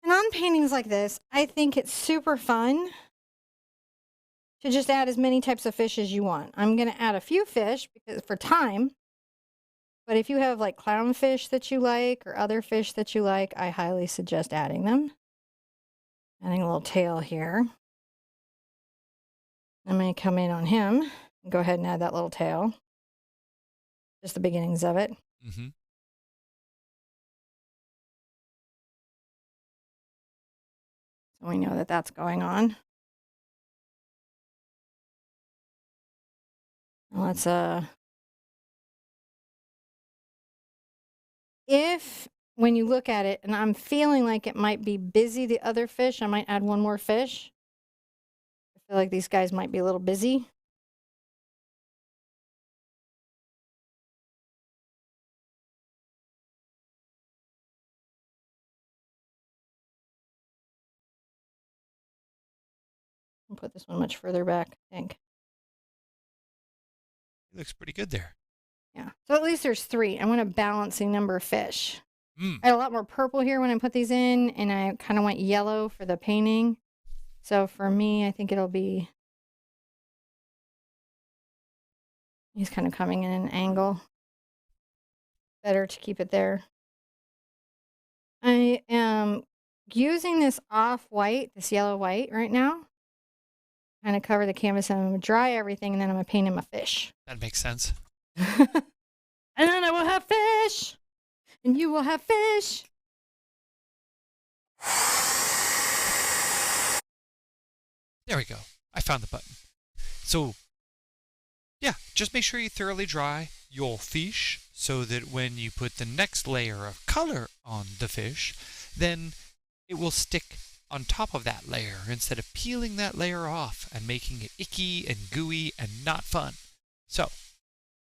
And on paintings like this, I think it's super fun to just add as many types of fish as you want. I'm going to add a few fish because for time. But if you have like clownfish that you like or other fish that you like, I highly suggest adding them. Adding a little tail here. I'm going to come in on him and go ahead and add that little tail. Just the beginnings of it. Mm-hmm. So we know that that's going on. Let's if when you look at it and I'm feeling like it might be busy, the other fish, I might add one more fish. I feel like these guys might be a little busy. I'll put this one much further back, I think. It looks pretty good there. Yeah. So at least there's 3. I want a balancing number of fish. Mm. I had a lot more purple here when I put these in, and I kind of went yellow for the painting. So for me, I think it'll be... He's kind of coming in an angle. Better to keep it there. I am using this off-white, this yellow-white right now. Kind of cover the canvas, and I'm going to dry everything, and then I'm going to paint him a fish. That makes sense. And then I will have fish! And you will have fish! There we go. I found the button. So, yeah, just make sure you thoroughly dry your fish so that when you put the next layer of color on the fish, then it will stick on top of that layer instead of peeling that layer off and making it icky and gooey and not fun. So,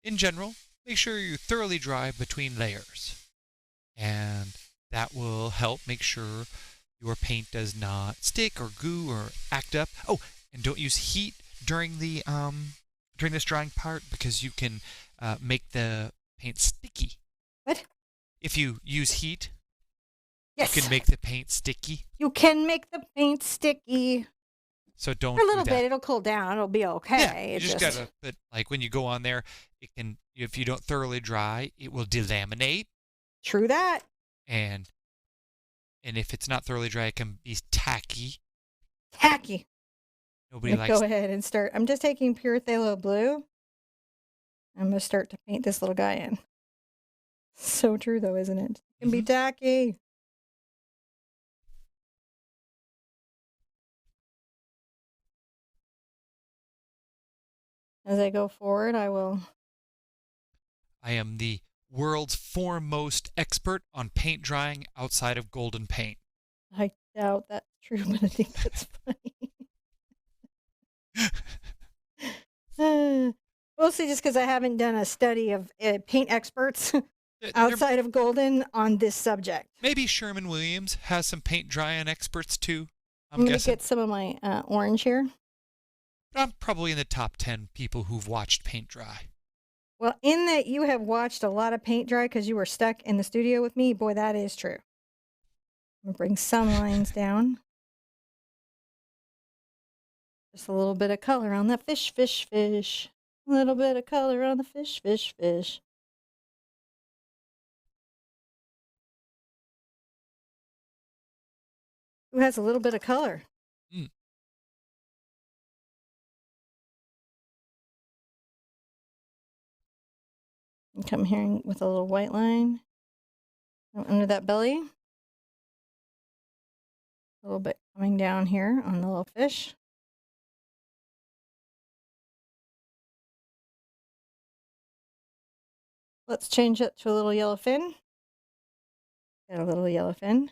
in general, make sure you thoroughly dry between layers. And that will help make sure your paint does not stick or goo or act up. Oh, and don't use heat during the during this drying part because you can make the paint sticky. What? If you use heat, yes, you can make the paint sticky. You can make the paint sticky. So don't For a little do that. bit, it'll cool down. It'll be okay. Yeah, you just gotta. But like when you go on there, it can. If you don't thoroughly dry, it will delaminate. True that. And if it's not thoroughly dry, it can be tacky. Tacky. Nobody likes. Go ahead and start. I'm just taking pure phthalo blue. I'm going to start to paint this little guy in. So true, though, isn't it? It can be tacky. As I go forward, I will... I am the world's foremost expert on paint drying outside of golden paint. I doubt that's true, but I think that's funny. Mostly just because I haven't done a study of paint experts outside of golden on this subject. Maybe Sherman Williams has some paint drying experts too. I'm going to get some of my orange here. I'm probably in the top 10 people who've watched paint dry. Well, in that you have watched a lot of paint dry because you were stuck in the studio with me, boy, that is true. I'm going to bring some lines down. Just a little bit of color on that fish, fish, fish. A little bit of color on the fish, fish, fish. Who has a little bit of color? Mm. And come here with a little white line. Under that belly. A little bit coming down here on the little fish. Let's change it to a little yellow fin. Got a little yellow fin.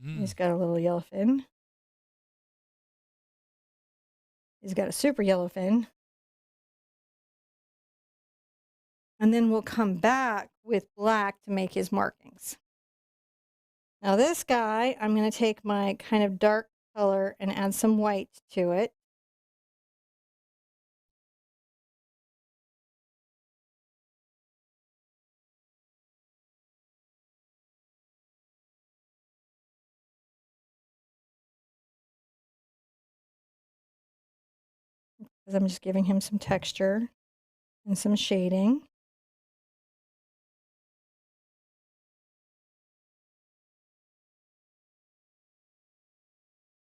He's got a little yellow fin. He's got a super yellow fin. And then we'll come back with black to make his markings. Now this guy, I'm going to take my kind of dark color and add some white to it. Because I'm just giving him some texture and some shading.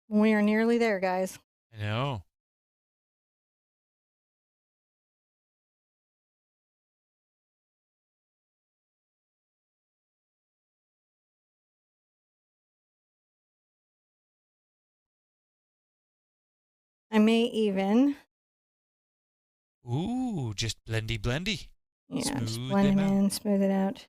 We are nearly there, guys. I know. I may even... Ooh, just blendy, blendy. Yeah, just blend him in, smooth it out.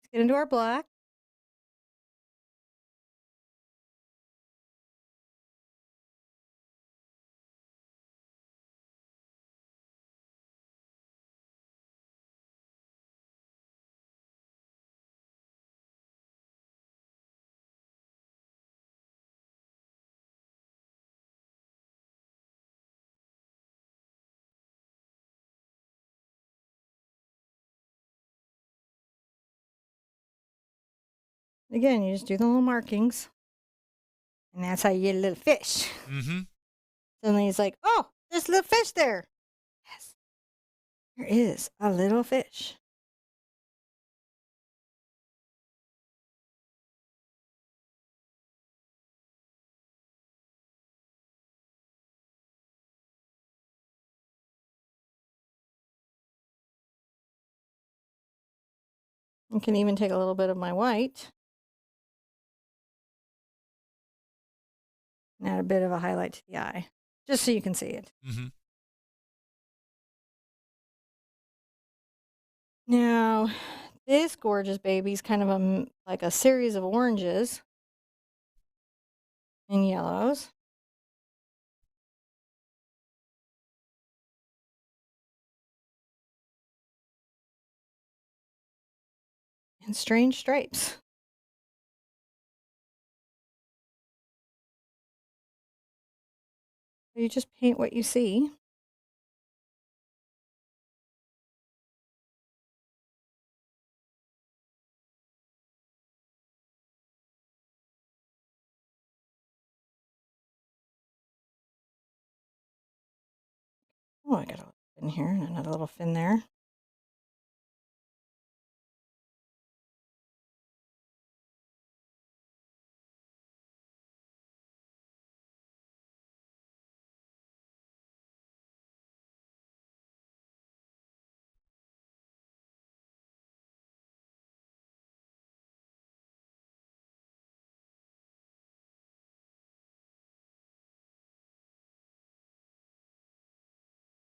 Let's get into our black. Again, you just do the little markings. And that's how you get a little fish. Mm-hmm. And then he's like, oh, there's a little fish there. Yes. There is a little fish. You can even take a little bit of my white and add a bit of a highlight to the eye, just so you can see it. Mm-hmm. Now, this gorgeous baby's kind of like a series of oranges and yellows. And strange stripes. So you just paint what you see. Oh, I got a fin here and another little fin there.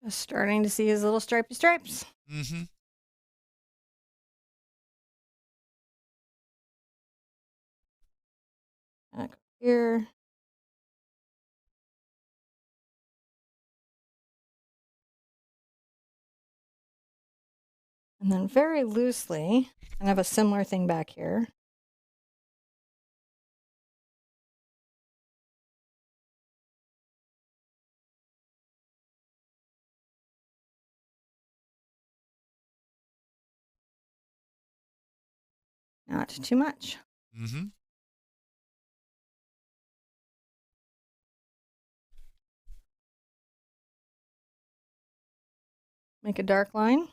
Just starting to see his little stripy stripes. Mm-hmm. Back here. And then very loosely, I have a similar thing back here. Not too much. Mm-hmm. Make a dark line.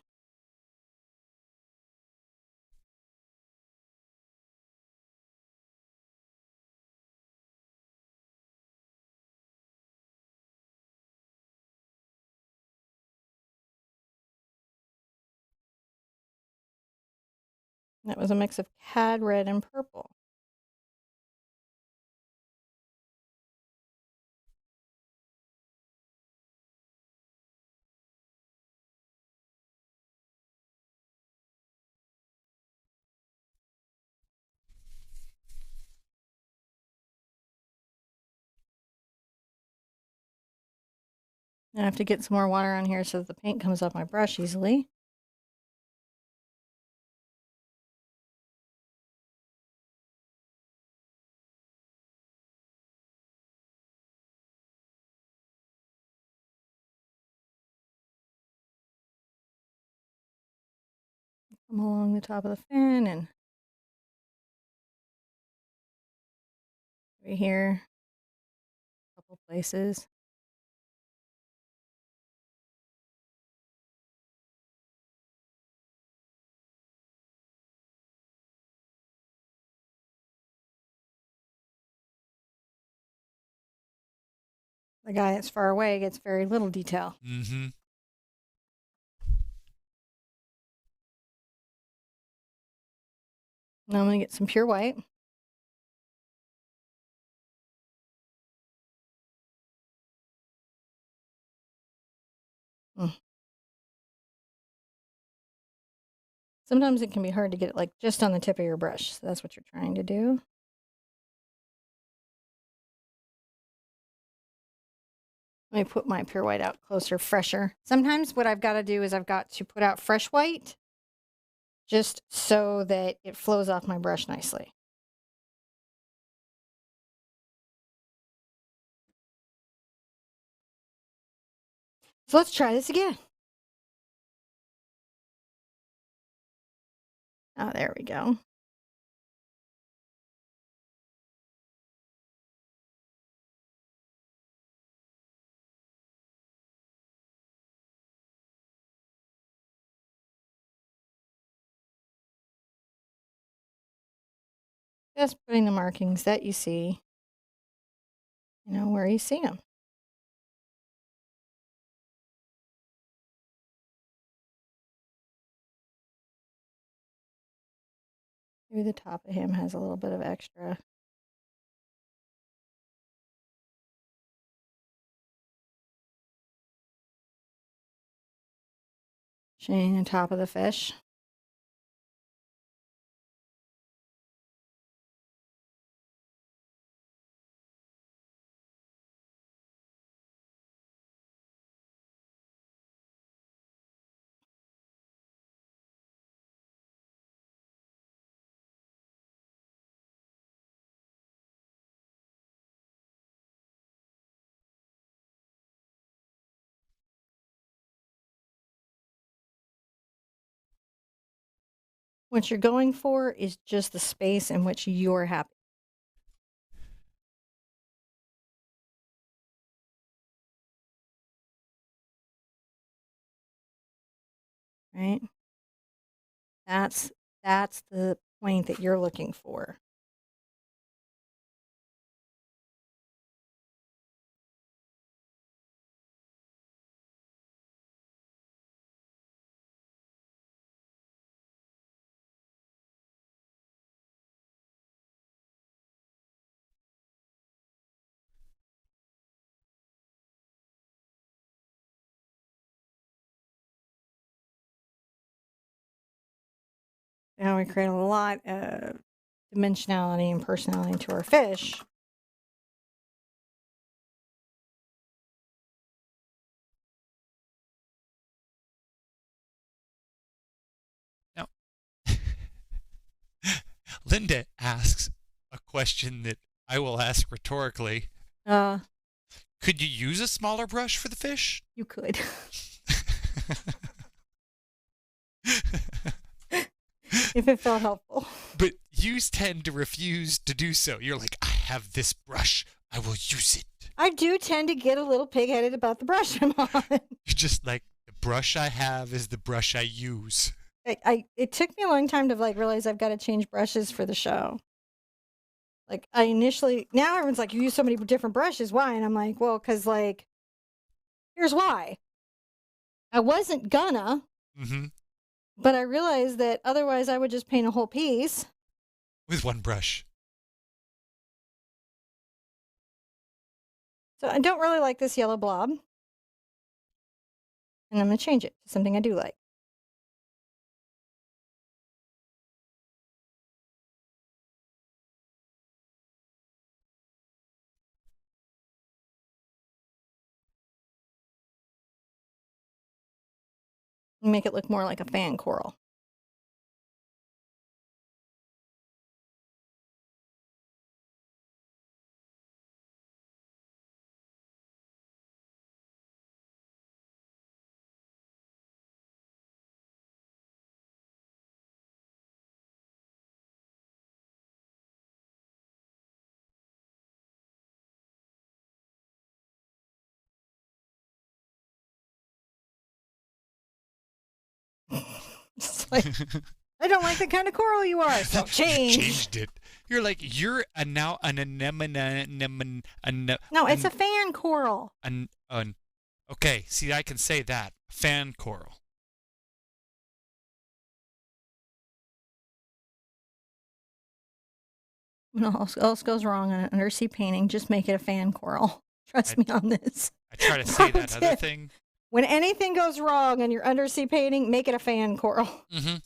That was a mix of cad red and purple. I have to get some more water on here so that the paint comes off my brush easily. Come along the top of the fin and right here, a couple places. The guy that's far away gets very little detail. Mm-hmm. Now I'm going to get some pure white. Sometimes it can be hard to get it like just on the tip of your brush. So that's what you're trying to do. Let me put my pure white out closer, fresher. Sometimes what I've got to do is I've got to put out fresh white just so that it flows off my brush nicely. So let's try this again. Oh, there we go. Just putting the markings that you see, where you see them. Maybe the top of him has a little bit of extra. Shading the top of the fish. What you're going for is just the space in which you're happy. Right? That's the point that you're looking for. Now we create a lot of dimensionality and personality to our fish. Now, Linda asks a question that I will ask rhetorically. Could you use a smaller brush for the fish? You could. If it felt helpful. But you tend to refuse to do so. You're like, I have this brush. I will use it. I do tend to get a little pig-headed about the brush I'm on. You're just like, the brush I have is the brush I use. It took me a long time to like realize I've got to change brushes for the show. Like I initially, now everyone's like, you use so many different brushes. Why? And I'm like, well, because like, here's why. I wasn't gonna, Mm-hmm. but I realized that otherwise I would just paint a whole piece. With one brush. So I don't really like this yellow blob. And I'm going to change it to something I do like. Make it look more like a fan coral. It's like, I don't like the kind of coral you are, so change. You changed it. You're like, you're now an anemone. No, it's a fan coral. Okay, see, I can say that. Fan coral. When all else goes wrong on an undersea painting, just make it a fan coral. Trust me on this. I try to say that other thing. When anything goes wrong on your undersea painting, make it a fan coral. Mm-hmm.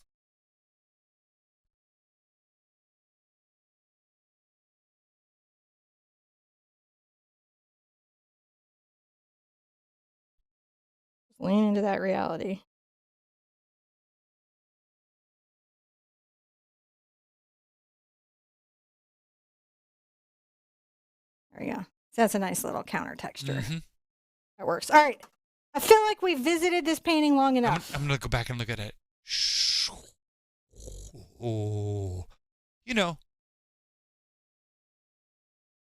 Lean into that reality. There we go. So that's a nice little counter texture. Mm-hmm. That works. All right. I feel like we visited this painting long enough. I'm going to go back and look at it. Oh, you know,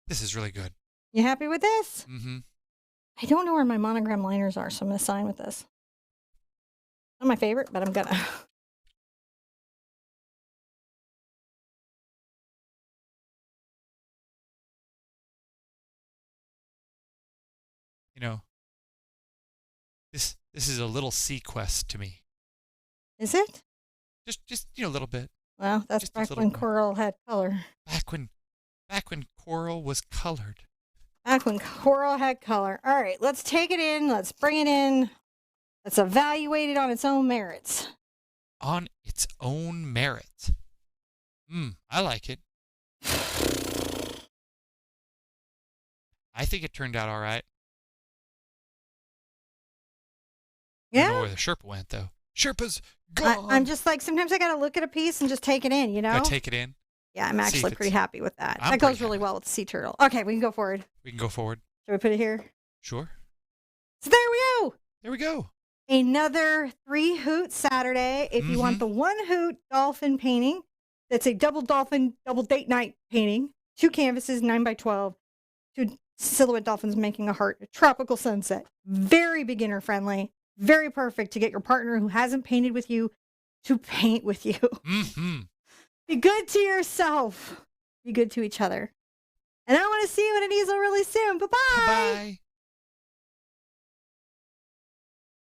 this is really good. You happy with this? Mm-hmm. I don't know where my monogram liners are, so I'm going to sign with this. Not my favorite, but I'm going to. You know, this is a little sea quest to me. Is it? Just a little bit. Well, that's Just back a when little bit. coral had color. Back when coral was colored. Back when coral had color. All right, let's take it in. Let's bring it in. Let's evaluate it on its own merits. On its own merit. I like it. I think it turned out all right. I don't know Yeah. where the Sherpa went, though. Sherpa's gone. I'm just like, sometimes I got to look at a piece and just take it in, you know? Gotta take it in. Yeah, I'm See if actually pretty it's- happy with that. I'm That goes pretty really happy. well with the sea turtle. Okay, we can go forward. We can go forward. Should we put it here? Sure. So there we go. There we go. Another 3 hoot Saturday. If you want the 1 hoot dolphin painting, that's a double dolphin, double date night painting. 2 canvases, 9x12. 2 silhouette dolphins making a heart. A tropical sunset. Very beginner friendly. Very perfect to get your partner who hasn't painted with you to paint with you. Mm-hmm. Be good to yourself. Be good to each other. And I want to see you at an easel really soon. Bye-bye. Bye.